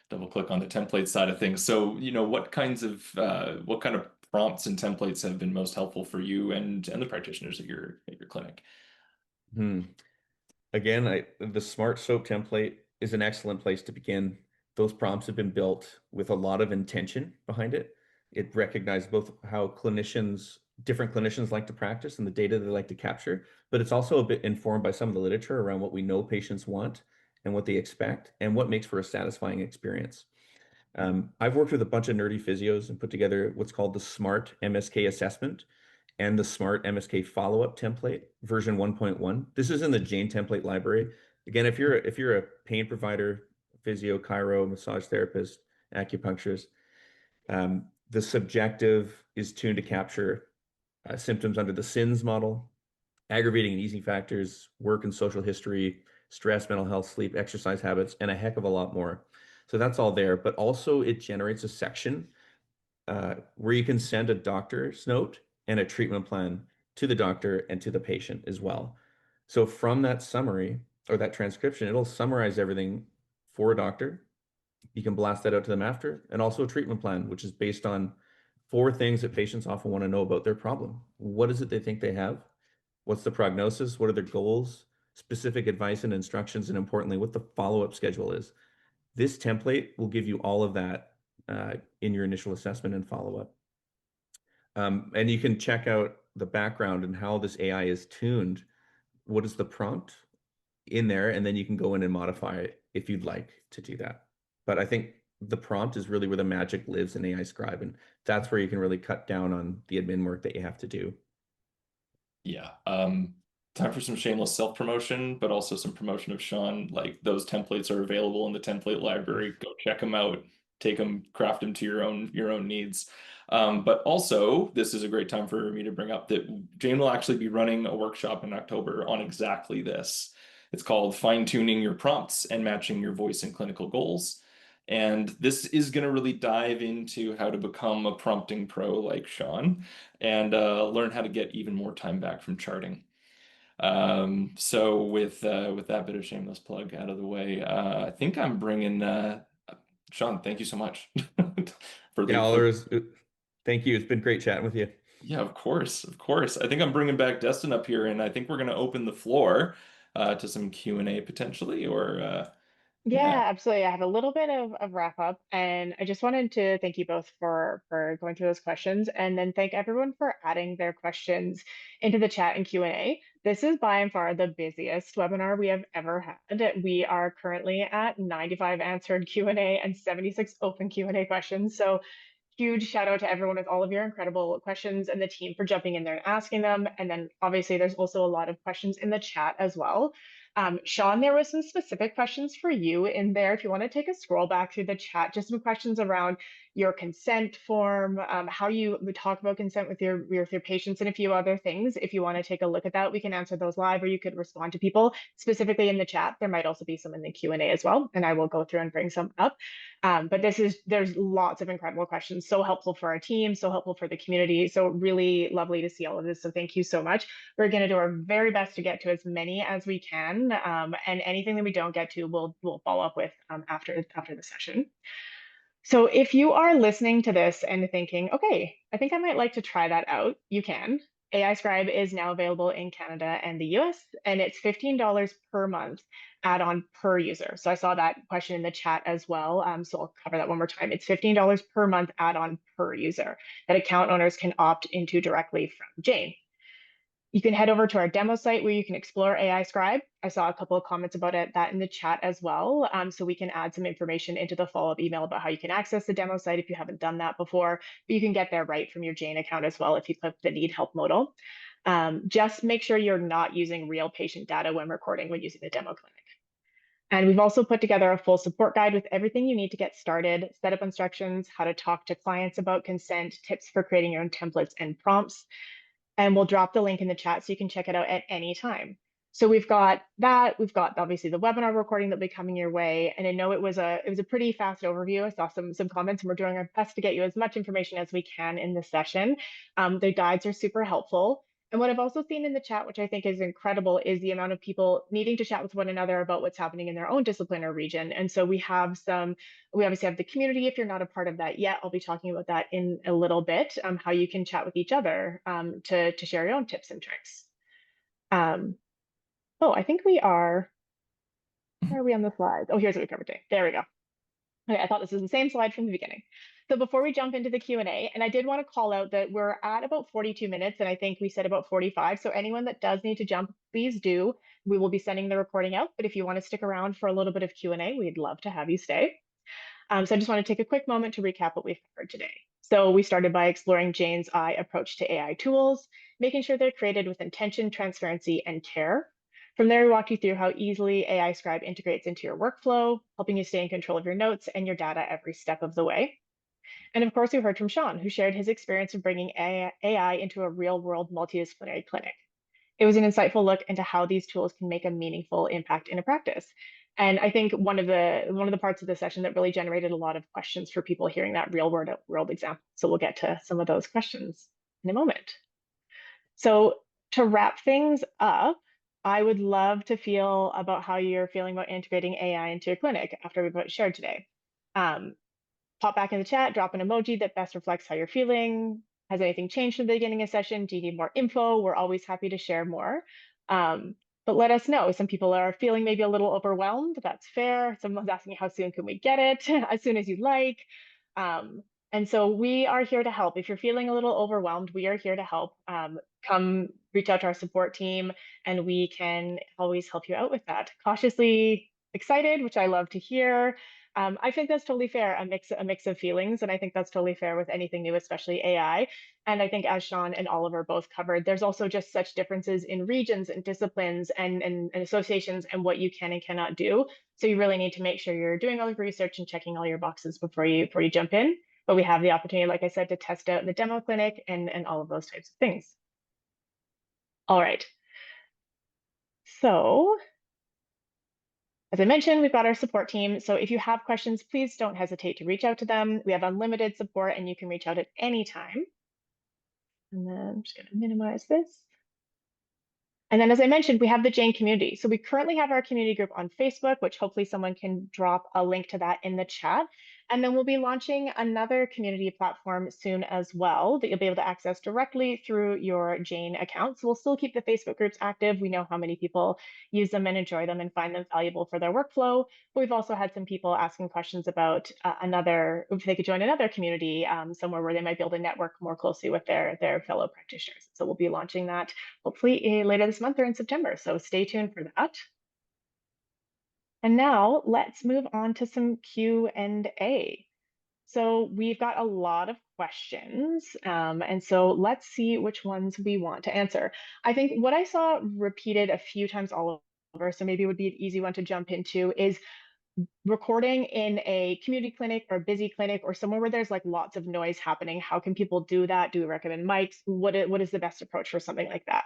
double click on the template side of things. So, what kind of prompts and templates have been most helpful for you and the practitioners at your clinic? Hmm. Again, the Smart Soap template is an excellent place to begin. Those prompts have been built with a lot of intention behind it. It recognizes both how different clinicians like to practice and the data they like to capture, but it's also a bit informed by some of the literature around what we know patients want and what they expect and what makes for a satisfying experience. I've worked with a bunch of nerdy physios and put together what's called the Smart MSK assessment and the Smart MSK follow-up template version 1.1. This is in the Jane template library. Again, if you're a pain provider, physio, chiro, massage therapist, acupuncturist, the subjective is tuned to capture symptoms under the SINS model, aggravating and easing factors, work and social history, stress, mental health, sleep, exercise habits, and a heck of a lot more. So that's all there, but also it generates a section where you can send a doctor's note and a treatment plan to the doctor and to the patient as well. So from that summary or that transcription, it'll summarize everything for a doctor. You can blast that out to them after, and also a treatment plan, which is based on 4 things that patients often want to know about their problem. What is it they think they have? What's the prognosis? What are their goals? Specific advice and instructions, and importantly, what the follow-up schedule is. This template will give you all of that in your initial assessment and follow-up. And you can check out the background and how this AI is tuned. What is the prompt in there? And then you can go in and modify it if you'd like to do that. But I think the prompt is really where the magic lives in AI Scribe. And that's where you can really cut down on the admin work that you have to do. Yeah. Time for some shameless self-promotion, but also some promotion of Sean. Like, those templates are available in the template library. Go check them out. Take them, craft them to your own needs. But also, this is a great time for me to bring up that Jane will actually be running a workshop in October on exactly this. It's called Fine-Tuning Your Prompts and Matching Your Voice and Clinical Goals. And this is going to really dive into how to become a prompting pro like Sean and learn how to get even more time back from charting. So with that bit of shameless plug out of the way, I think I'm bringing Sean. Thank you so much for Yeah, for thank you. It's been great chatting with you. yeah, of course, of course. I think I'm bringing back Destin up here, and I think we're going to open the floor to some Q&A potentially, or yeah. Yeah, absolutely. I have a little bit of wrap up, and I just wanted to thank you both for going through those questions, and then thank everyone for adding their questions into the chat and Q&A. This is by and far the busiest webinar we have ever had. We are currently at 95 answered Q&A and 76 open Q&A questions. So huge shout out to everyone with all of your incredible questions and the team for jumping in there and asking them. And then obviously there's also a lot of questions in the chat as well. Sean, there was some specific questions for you in there. If you want to take a scroll back through the chat, just some questions around your consent form, how you would talk about consent with your patients, and a few other things. If you want to take a look at that, we can answer those live, or you could respond to people specifically in the chat. There might also be some in the Q&A as well, and I will go through and bring some up. But there's lots of incredible questions, so helpful for our team, so helpful for the community. So really lovely to see all of this. So thank you so much. We're going to do our very best to get to as many as we can. And anything that we don't get to, we'll follow up with after the session. So if you are listening to this and thinking, okay, I think I might like to try that out, you can. AI Scribe is now available in Canada and the US, and it's $15 per month add-on per user. So I saw that question in the chat as well. So I'll cover that one more time. It's $15 per month add-on per user that account owners can opt into directly from Jane. You can head over to our demo site where you can explore AI Scribe. I saw a couple of comments about that in the chat as well. So we can add some information into the follow-up email about how you can access the demo site if you haven't done that before. But you can get there right from your Jane account as well if you click the Need Help modal. Just make sure you're not using real patient data when recording when using the demo clinic. And we've also put together a full support guide with everything you need to get started, setup instructions, how to talk to clients about consent, tips for creating your own templates and prompts. And we'll drop the link in the chat so you can check it out at any time. So we've got that. We've got obviously the webinar recording that'll be coming your way. And I know it was a pretty fast overview. I saw some comments, and we're doing our best to get you as much information as we can in this session. The guides are super helpful. And what I've also seen in the chat, which I think is incredible, is the amount of people needing to chat with one another about what's happening in their own discipline or region. And so we obviously have the community. If you're not a part of that yet, I'll be talking about that in a little bit, how you can chat with each other to share your own tips and tricks. I think where are we on the slides? Oh, here's what we covered today. There we go. Okay, I thought this was the same slide from the beginning. So before we jump into the Q&A, and I did want to call out that we're at about 42 minutes, and I think we said about 45. So anyone that does need to jump, please do. We will be sending the recording out, but if you want to stick around for a little bit of Q&A, we'd love to have you stay. So I just want to take a quick moment to recap what we've covered today. So we started by exploring Jane's eye approach to AI tools, making sure they're created with intention, transparency, and care. From there, we walked you through how easily AI Scribe integrates into your workflow, helping you stay in control of your notes and your data every step of the way. And of course, we heard from Sean, who shared his experience of bringing AI into a real-world multidisciplinary clinic. It was an insightful look into how these tools can make a meaningful impact in a practice. And I think one of the parts of the session that really generated a lot of questions for people hearing that real-world example. So we'll get to some of those questions in a moment. So to wrap things up, I would love to feel about how you're feeling about integrating AI into your clinic after we've shared today. Pop back in the chat, drop an emoji that best reflects how you're feeling. Has anything changed from the beginning of the session? Do you need more info? We're always happy to share more. But let us know. Some people are feeling maybe a little overwhelmed. That's fair. Someone's asking how soon can we get it? As soon as you'd like. And so we are here to help. If you're feeling a little overwhelmed, we are here to help. Come reach out to our support team, and we can always help you out with that. Cautiously excited, which I love to hear. I think that's totally fair, a mix of feelings, and I think that's totally fair with anything new, especially AI. And I think as Sean and Oliver both covered, there's also just such differences in regions and disciplines and associations and what you can and cannot do. So you really need to make sure you're doing all the research and checking all your boxes before you jump in. but we have the opportunity, like I said, to test out the demo clinic and all of those types of things. All right. So as I mentioned, we've got our support team. So if you have questions, please don't hesitate to reach out to them. We have unlimited support and you can reach out at any time. And then I'm just going to minimize this. And then, as I mentioned, we have the Jane community. So we currently have our community group on Facebook, which hopefully someone can drop a link to that in the chat. And then we'll be launching another community platform soon as well that you'll be able to access directly through your Jane account. So we'll still keep the Facebook groups active. We know how many people use them and enjoy them and find them valuable for their workflow. But we've also had some people asking questions about if they could join another community somewhere where they might be able to network more closely with their fellow practitioners. So we'll be launching that hopefully later this month or in September. So stay tuned for that. And now let's move on to some Q&A. So we've got a lot of questions. And so let's see which ones we want to answer. I think what I saw repeated a few times all over, so maybe it would be an easy one to jump into, is recording in a community clinic or busy clinic or somewhere where there's like lots of noise happening. How can people do that? Do we recommend mics? What is the best approach for something like that?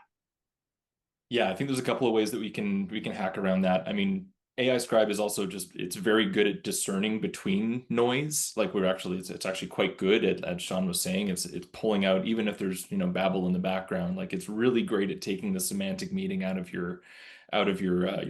Yeah, I think there's a couple of ways that we can hack around that. I mean, AI Scribe is also just it's very good at discerning between noise. Like it's actually quite good at, as Sean was saying, it's pulling out even if there's, babble in the background. Like it's really great at taking the semantic meaning out of your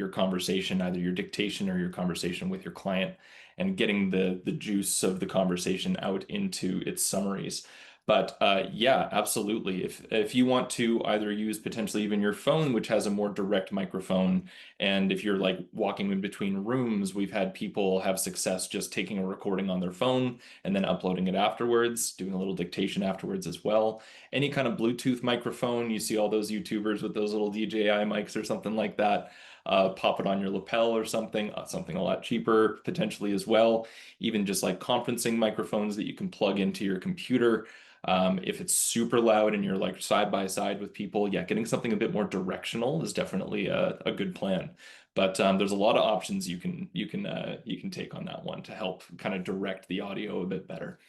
conversation, either your dictation or your conversation with your client, and getting the juice of the conversation out into its summaries. But yeah, absolutely. If you want to either use potentially even your phone, which has a more direct microphone, and if you're like walking in between rooms, we've had people have success just taking a recording on their phone and then uploading it afterwards, doing a little dictation afterwards as well. Any kind of Bluetooth microphone, you see all those YouTubers with those little DJI mics or something like that. Pop it on your lapel or something a lot cheaper potentially as well. Even just like conferencing microphones that you can plug into your computer. If it's super loud and you're like side by side with people, yeah, getting something a bit more directional is definitely a good plan. But there's a lot of options you can take on that one to help kind of direct the audio a bit better.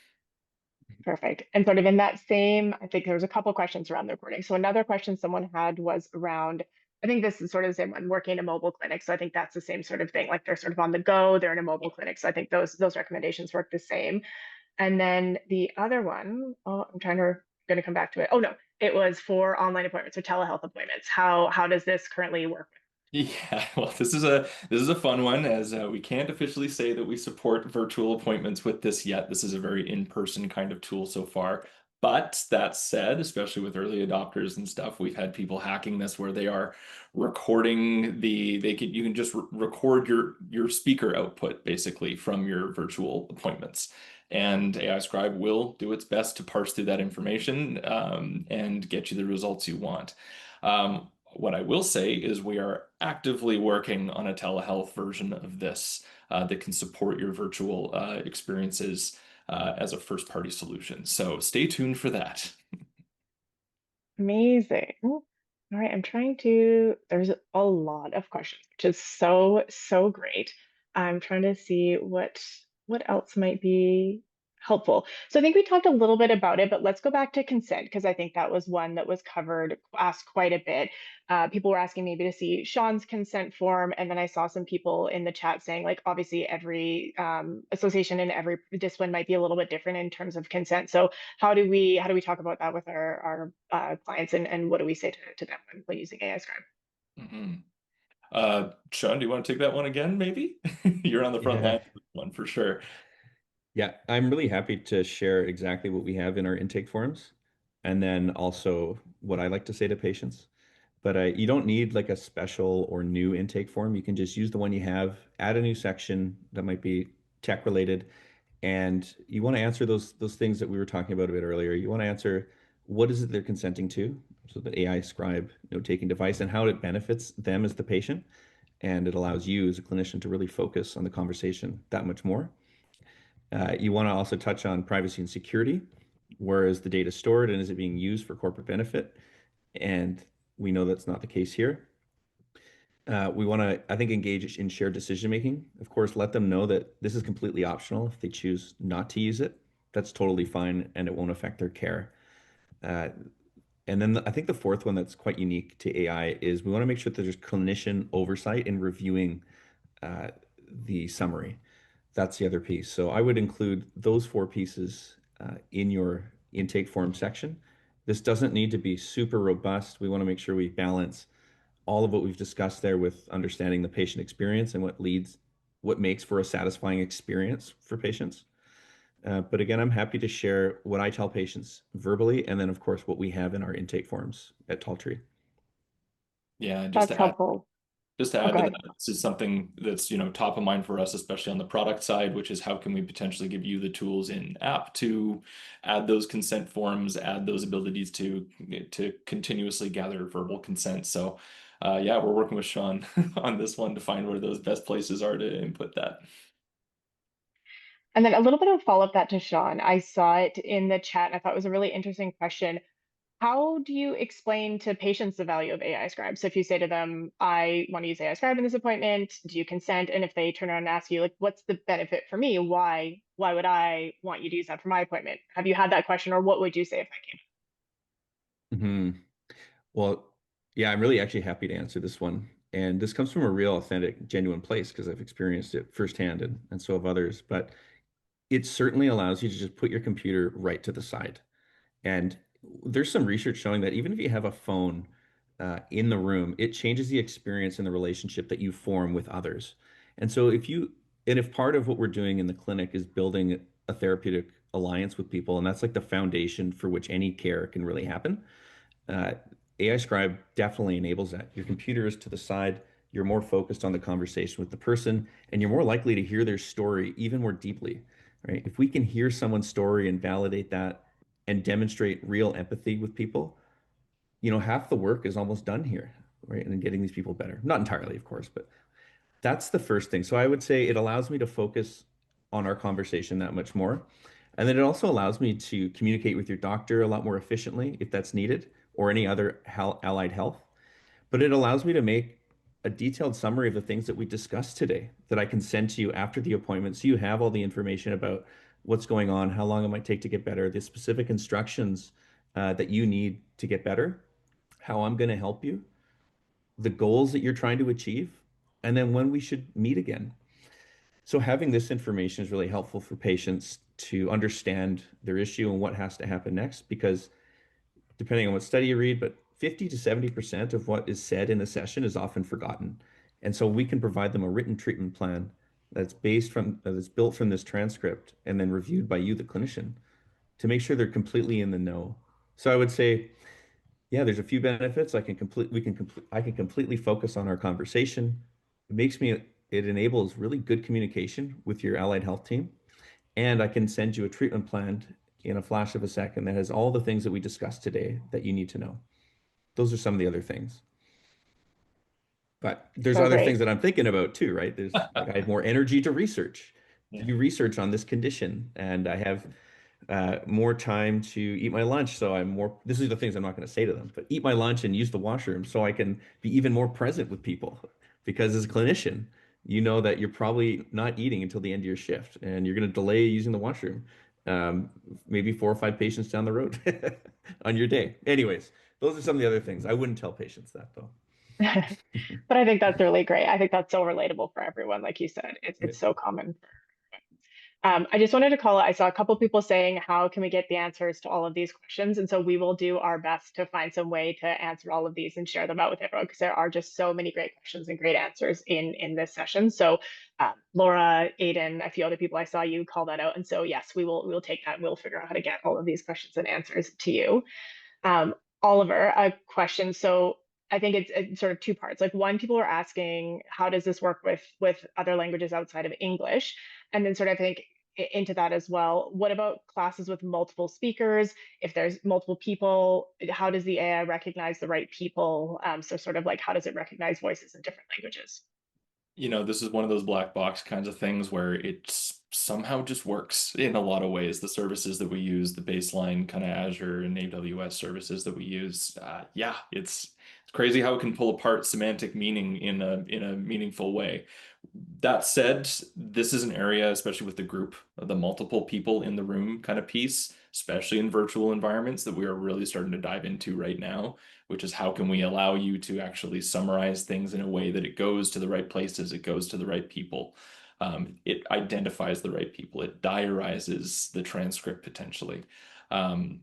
Perfect. And sort of in that same, I think there was a couple questions around the recording. So another question someone had was around, I think this is sort of the same one, working in a mobile clinic. So I think that's the same sort of thing. Like they're sort of on the go, they're in a mobile clinic. So I think those recommendations work the same. And then the other one, oh, going to come back to it. Oh no, it was for online appointments or telehealth appointments. How does this currently work? Yeah, well, this is a fun one as we can't officially say that we support virtual appointments with this yet. This is a very in-person kind of tool so far. But that said, especially with early adopters and stuff, we've had people hacking this where they are recording you can just record your speaker output basically from your virtual appointments. And AI Scribe will do its best to parse through that information and get you the results you want. What I will say is we are actively working on a telehealth version of this that can support your virtual experiences as a first-party solution. So stay tuned for that. Amazing. All right, there's a lot of questions, which is so great. I'm trying to see what else might be helpful. So I think we talked a little bit about it, but let's go back to consent because I think that was one that was asked quite a bit. People were asking maybe to see Sean's consent form, and then I saw some people in the chat saying like obviously every association and every discipline might be a little bit different in terms of consent. So how do we talk about that with our clients and what do we say to them when using AI Scribe? Mhm. Sean, do you want to take that one again, maybe? You're on the front Yeah. line with one for sure. Yeah, I'm really happy to share exactly what we have in our intake forms and then also what I like to say to patients. But you don't need like a special or new intake form. You can just use the one you have, add a new section that might be tech related, and you want to answer those things that we were talking about a bit earlier. You want to answer what is it they're consenting to, so the AI Scribe note-taking device, and how it benefits them as the patient, and it allows you as a clinician to really focus on the conversation that much more. You want to also touch on privacy and security. Where is the data stored and is it being used for corporate benefit? And we know that's not the case here. We want to, I think, engage in shared decision making. Of course, let them know that this is completely optional if they choose not to use it. That's totally fine, and it won't affect their care. Uh, and then I think the fourth one that's quite unique to AI is we want to make sure that there's clinician oversight in reviewing uh, the summary. That's the other piece. So I would include those four pieces in your intake form section. This doesn't need to be super robust. We want to make sure we balance all of what we've discussed there with understanding the patient experience and what makes for a satisfying experience for patients. But again, I'm happy to share what I tell patients verbally, and then of course what we have in our intake forms at Talltree. Yeah, That's helpful. just to Oh, add go to ahead. that, this is something that's, top of mind for us, especially on the product side, which is how can we potentially give you the tools in app to add those consent forms, add those abilities to continuously gather verbal consent. So yeah, we're working with Sean on this one to find where those best places are to input that. And then a little bit of follow-up that to Sean. I saw it in the chat. I thought it was a really interesting question. How do you explain to patients the value of AI Scribe? So if you say to them, I want to use AI Scribe in this appointment, do you consent? And if they turn around and ask you, like, what's the benefit for me? Why would I want you to use that for my appointment? Have you had that question, or what would you say if that came? Hmm. Well, yeah, I'm really actually happy to answer this one. And this comes from a real, authentic, genuine place because I've experienced it firsthand and so have others. But it certainly allows you to just put your computer right to the side. And there's some research showing that even if you have a phone in the room, it changes the experience and the relationship that you form with others. And so if part of what we're doing in the clinic is building a therapeutic alliance with people, and that's like the foundation for which any care can really happen, uh, AI Scribe definitely enables that. Your computer is to the side, you're more focused on the conversation with the person, and you're more likely to hear their story even more deeply, right? If we can hear someone's story and validate that and demonstrate real empathy with people, half the work is almost done here, right? And getting these people better. Not entirely, of course, but that's the first thing. So I would say it allows me to focus on our conversation that much more. And then it also allows me to communicate with your doctor a lot more efficiently if that's needed, or any other allied health. But it allows me to make a detailed summary of the things that we discussed today that I can send to you after the appointment. So you have all the information about what's going on, how long it might take to get better, the specific instructions that you need to get better, how I'm going to help you, the goals that you're trying to achieve, and then when we should meet again. So having this information is really helpful for patients to understand their issue and what has to happen next, because depending on what study you read, but 50 to 70% of what is said in a session is often forgotten. And so we can provide them a written treatment plan that's built from this transcript and then reviewed by you, the clinician, to make sure they're completely in the know. So I would say, yeah, there's a few benefits. I can completely focus on our conversation. It enables really good communication with your allied health team. And I can send you a treatment plan in a flash of a second that has all the things that we discussed today that you need to know. Those are some of the other things. But there's So other things great. that I'm thinking about too, right? There's like I have more energy to research, Yeah. do research on this condition, and I have more time to eat my lunch. So I'm more, this is the things I'm not going to say to them, but eat my lunch and use the washroom so I can be even more present with people. Because as a clinician, you know that you're probably not eating until the end of your shift and you're going to delay using the washroom, um, maybe 4 or 5 patients down the road on your day. Anyways, those are some of the other things. I wouldn't tell patients that though. But I think that's really great. I think that's so relatable for everyone. Like you said, Yeah. it's so common. I just wanted to call it. I saw a couple people saying, how can we get the answers to all of these questions? And so we will do our best to find some way to answer all of these and share them out with everyone, because there are just so many great questions and great answers in this session. So Laura, Aiden, a few other people, I saw you call that out. And so yes, we will take that and we'll figure out how to get all of these questions and answers to you. Um, Oliver, a question. So I think it's sort of two parts. Like one, people are asking, how does this work with other languages outside of English? And then sort of I think into that as well. What about classes with multiple speakers? If there's multiple people, how does the AI recognize the right people? So sort of like how does it recognize voices in different languages? This is one of those black box kinds of things where it somehow just works in a lot of ways. The services that we use, the baseline kind of Azure and AWS services that we use, yeah, it's crazy how it can pull apart semantic meaning in a meaningful way. That said, this is an area, especially with the group, the multiple people in the room kind of piece, especially in virtual environments, that we are really starting to dive into right now, which is how can we allow you to actually summarize things in a way that it goes to the right places, it goes to the right people. It identifies the right people, it diarizes the transcript potentially.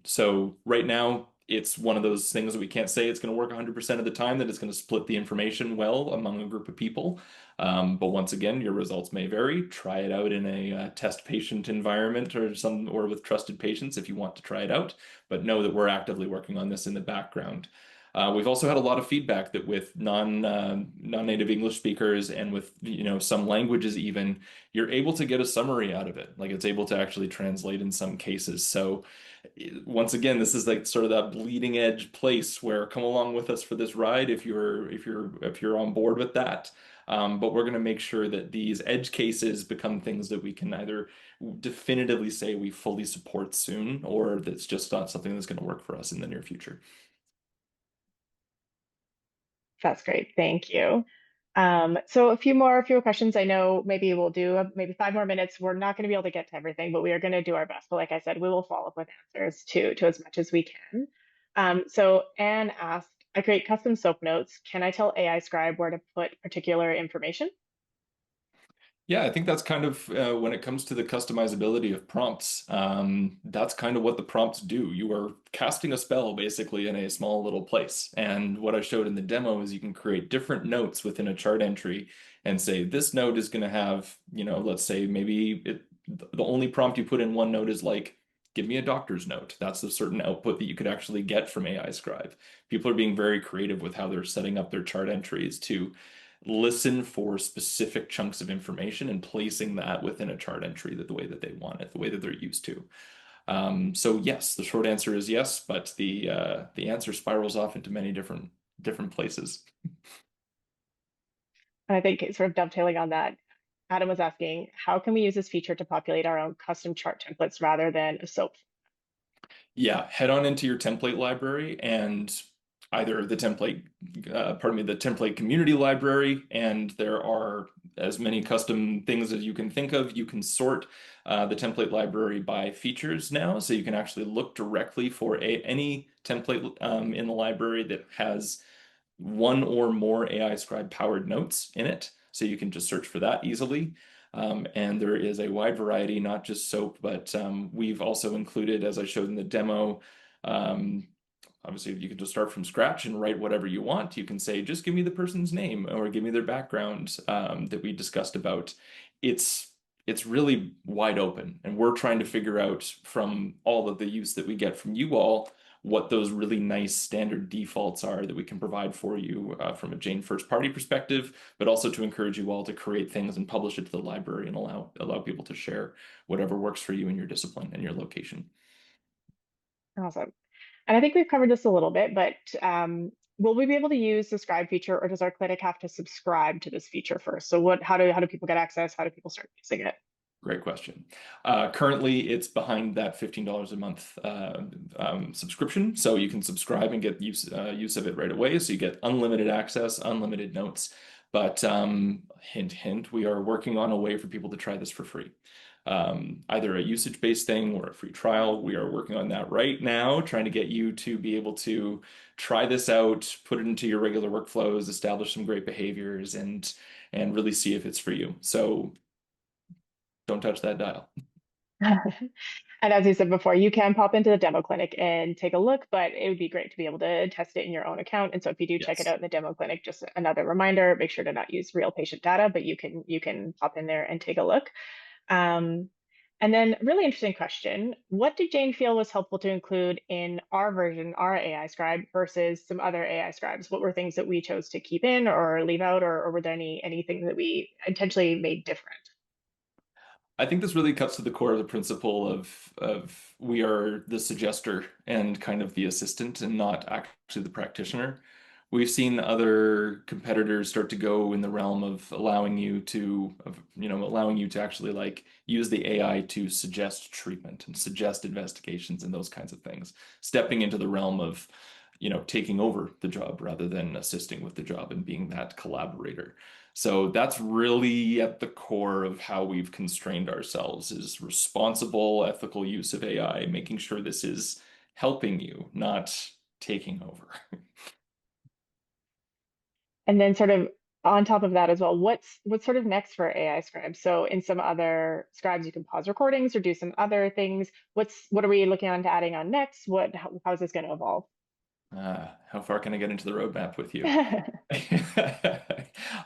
So right now, it's one of those things that we can't say it's going to work 100% of the time, that it's going to split the information well among a group of people. But once again, your results may vary. Try it out in a test patient environment or with trusted patients if you want to try it out. But know that we're actively working on this in the background. We've also had a lot of feedback that with non-native English speakers and with some languages even, you're able to get a summary out of it. Like it's able to actually translate in some cases. So once again, this is like sort of that bleeding edge place where come along with us for this ride if you're on board with that. But we're going to make sure that these edge cases become things that we can either definitively say we fully support soon, or that's just not something that's going to work for us in the near future. That's great. Thank you. So a few questions. I know maybe we'll do maybe 5 more minutes. We're not going to be able to get to everything, but we are going to do our best. But like I said, we will follow up with answers to as much as we can. So Anne asked, I create custom SOAP notes. Can I tell AI Scribe where to put particular information? Yeah, I think that's kind of when it comes to the customizability of prompts, that's kind of what the prompts do. You are casting a spell basically in a small little place. And what I showed in the demo is you can create different notes within a chart entry and say this note is going to have, let's say the only prompt you put in one note is like, give me a doctor's note. That's a certain output that you could actually get from AI Scribe. People are being very creative with how they're setting up their chart entries to listen for specific chunks of information and placing that within a chart entry the way that they want it, the way that they're used to. So yes, the short answer is yes, but the answer spirals off into many different places. And I think sort of dovetailing on that, Adam was asking, how can we use this feature to populate our own custom chart templates rather than a SOAP? Yeah, head on into your template library and either the template community library, and there are as many custom things as you can think of. You can sort the template library by features now, so you can actually look directly for any template in the library that has one or more AI Scribe powered notes in it. So you can just search for that easily. And there is a wide variety, not just SOAP, but we've also included, as I showed in the demo, obviously you can just start from scratch and write whatever you want. You can say, just give me the person's name or give me their background that we discussed about. It's really wide open, and we're trying to figure out from all of the use that we get from you all what those really nice standard defaults are that we can provide for you from a Jane first party perspective, but also to encourage you all to create things and publish it to the library and allow people to share whatever works for you in your discipline and your location. Awesome. And I think we've covered this a little bit, but will we be able to use the Scribe feature, or does our clinic have to subscribe to this feature first? So how do people get access? How do people start using it? Great question. Currently, it's behind that $15 a month subscription, so you can subscribe and get use of it right away. So you get unlimited access, unlimited notes. But hint, hint, we are working on a way for people to try this for free. Either a usage-based thing or a free trial. We are working on that right now, trying to get you to be able to try this out, put it into your regular workflows, establish some great behaviors, and really see if it's for you. So don't touch that dial. And as you said before, you can pop into the demo clinic and take a look, but it would be great to be able to test it in your own account. And so if you do check it Yes. out in the demo clinic, just another reminder, make sure to not use real patient data, but you can pop in there and take a look. And then really interesting question, what did Jane feel was helpful to include in our version, our AI Scribe versus some other AI Scribes? What were things that we chose to keep in or leave out, or were there anything that we intentionally made different? I think this really cuts to the core of the principle of we are the suggester and kind of the assistant and not actually the practitioner. We've seen other competitors start to go in the realm of allowing you to, allowing you to actually like use the AI to suggest treatment and suggest investigations and those kinds of things, stepping into the realm of, taking over the job rather than assisting with the job and being that collaborator. So that's really at the core of how we've constrained ourselves is responsible, ethical use of AI, making sure this is helping you, not taking over. And then sort of on top of that as well, what's sort of next for AI Scribe? So in some other scribes, you can pause recordings or do some other things. What are we looking on to adding on next? How is this going to evolve? How far can I get into the roadmap with you?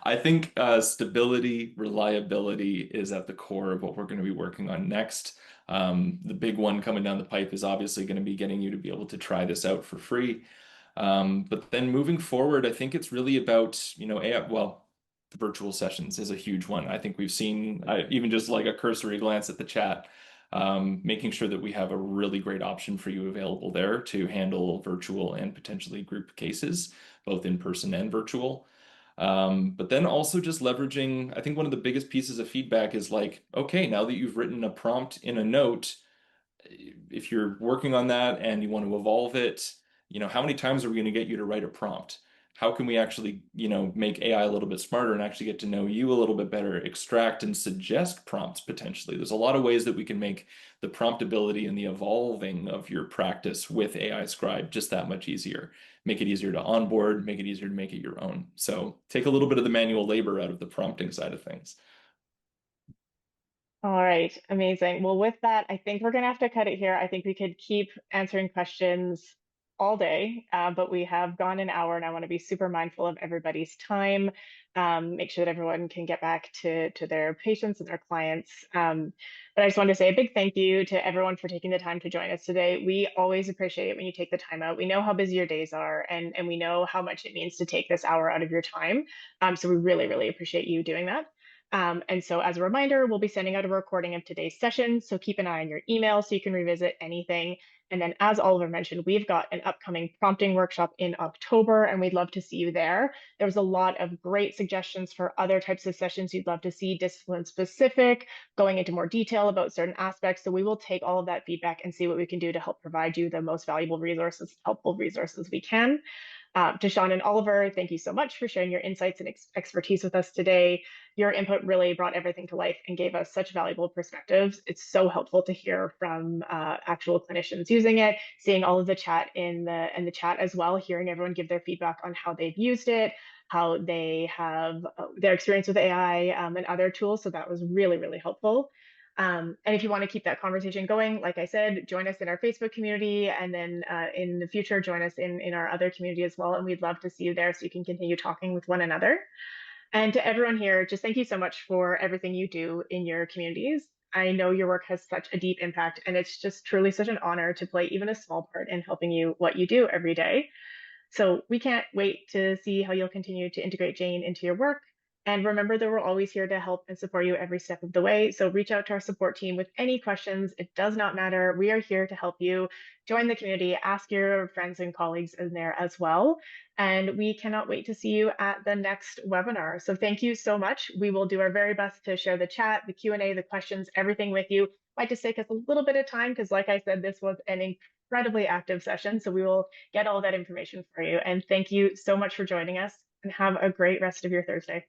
I think stability, reliability is at the core of what we're going to be working on next. The big one coming down the pipe is obviously going to be getting you to be able to try this out for free. But then moving forward, I think it's really about, AI, well, the virtual sessions is a huge one. I think we've seen even just like a cursory glance at the chat, making sure that we have a really great option for you available there to handle virtual and potentially group cases, both in person and virtual. But then also just leveraging, I think one of the biggest pieces of feedback is like, okay, now that you've written a prompt in a note, if you're working on that and you want to evolve it, how many times are we going to get you to write a prompt? How can we actually, make AI a little bit smarter and actually get to know you a little bit better, extract and suggest prompts potentially? There's a lot of ways that we can make the promptability and the evolving of your practice with AI Scribe just that much easier. Make it easier to onboard, make it easier to make it your own. So take a little bit of the manual labor out of the prompting side of things. All right, amazing. Well, with that, I think we're going to have to cut it here. I think we could keep answering questions all day, but we have gone an hour and I want to be super mindful of everybody's time, make sure that everyone can get back to their patients and their clients. But I just want to say a big thank you to everyone for taking the time to join us today. We always appreciate it when you take the time out. We know how busy your days are, and we know how much it means to take this hour out of your time. So we really, really appreciate you doing that. And so as a reminder, we'll be sending out a recording of today's session. So keep an eye on your email so you can revisit anything. And then as Oliver mentioned, we've got an upcoming prompting workshop in October, and we'd love to see you there. There was a lot of great suggestions for other types of sessions you'd love to see, discipline specific, going into more detail about certain aspects. So we will take all of that feedback and see what we can do to help provide you the most valuable resources, helpful resources we can. To Sean and Oliver, thank you so much for sharing your insights and expertise with us today. Your input really brought everything to life and gave us such valuable perspectives. It's so helpful to hear from actual clinicians using it, seeing all of the chat in the chat as well, hearing everyone give their feedback on how they've used it, how they have their experience with AI and other tools. So that was really, really helpful. And if you want to keep that conversation going, like I said, join us in our Facebook community, and then in the future, join us in our other community as well. And we'd love to see you there so you can continue talking with one another. And to everyone here, just thank you so much for everything you do in your communities. I know your work has such a deep impact, and it's just truly such an honor to play even a small part in helping you what you do every day. So we can't wait to see how you'll continue to integrate Jane into your work. And remember that we're always here to help and support you every step of the way. So reach out to our support team with any questions. It does not matter. We are here to help you. Join the community, ask your friends and colleagues in there as well. And we cannot wait to see you at the next webinar. So thank you so much. We will do our very best to share the chat, the Q&A, the questions, everything with you. Might just take us a little bit of time because, like I said, this was an incredibly active session. So we will get all that information for you. And thank you so much for joining us, and have a great rest of your Thursday.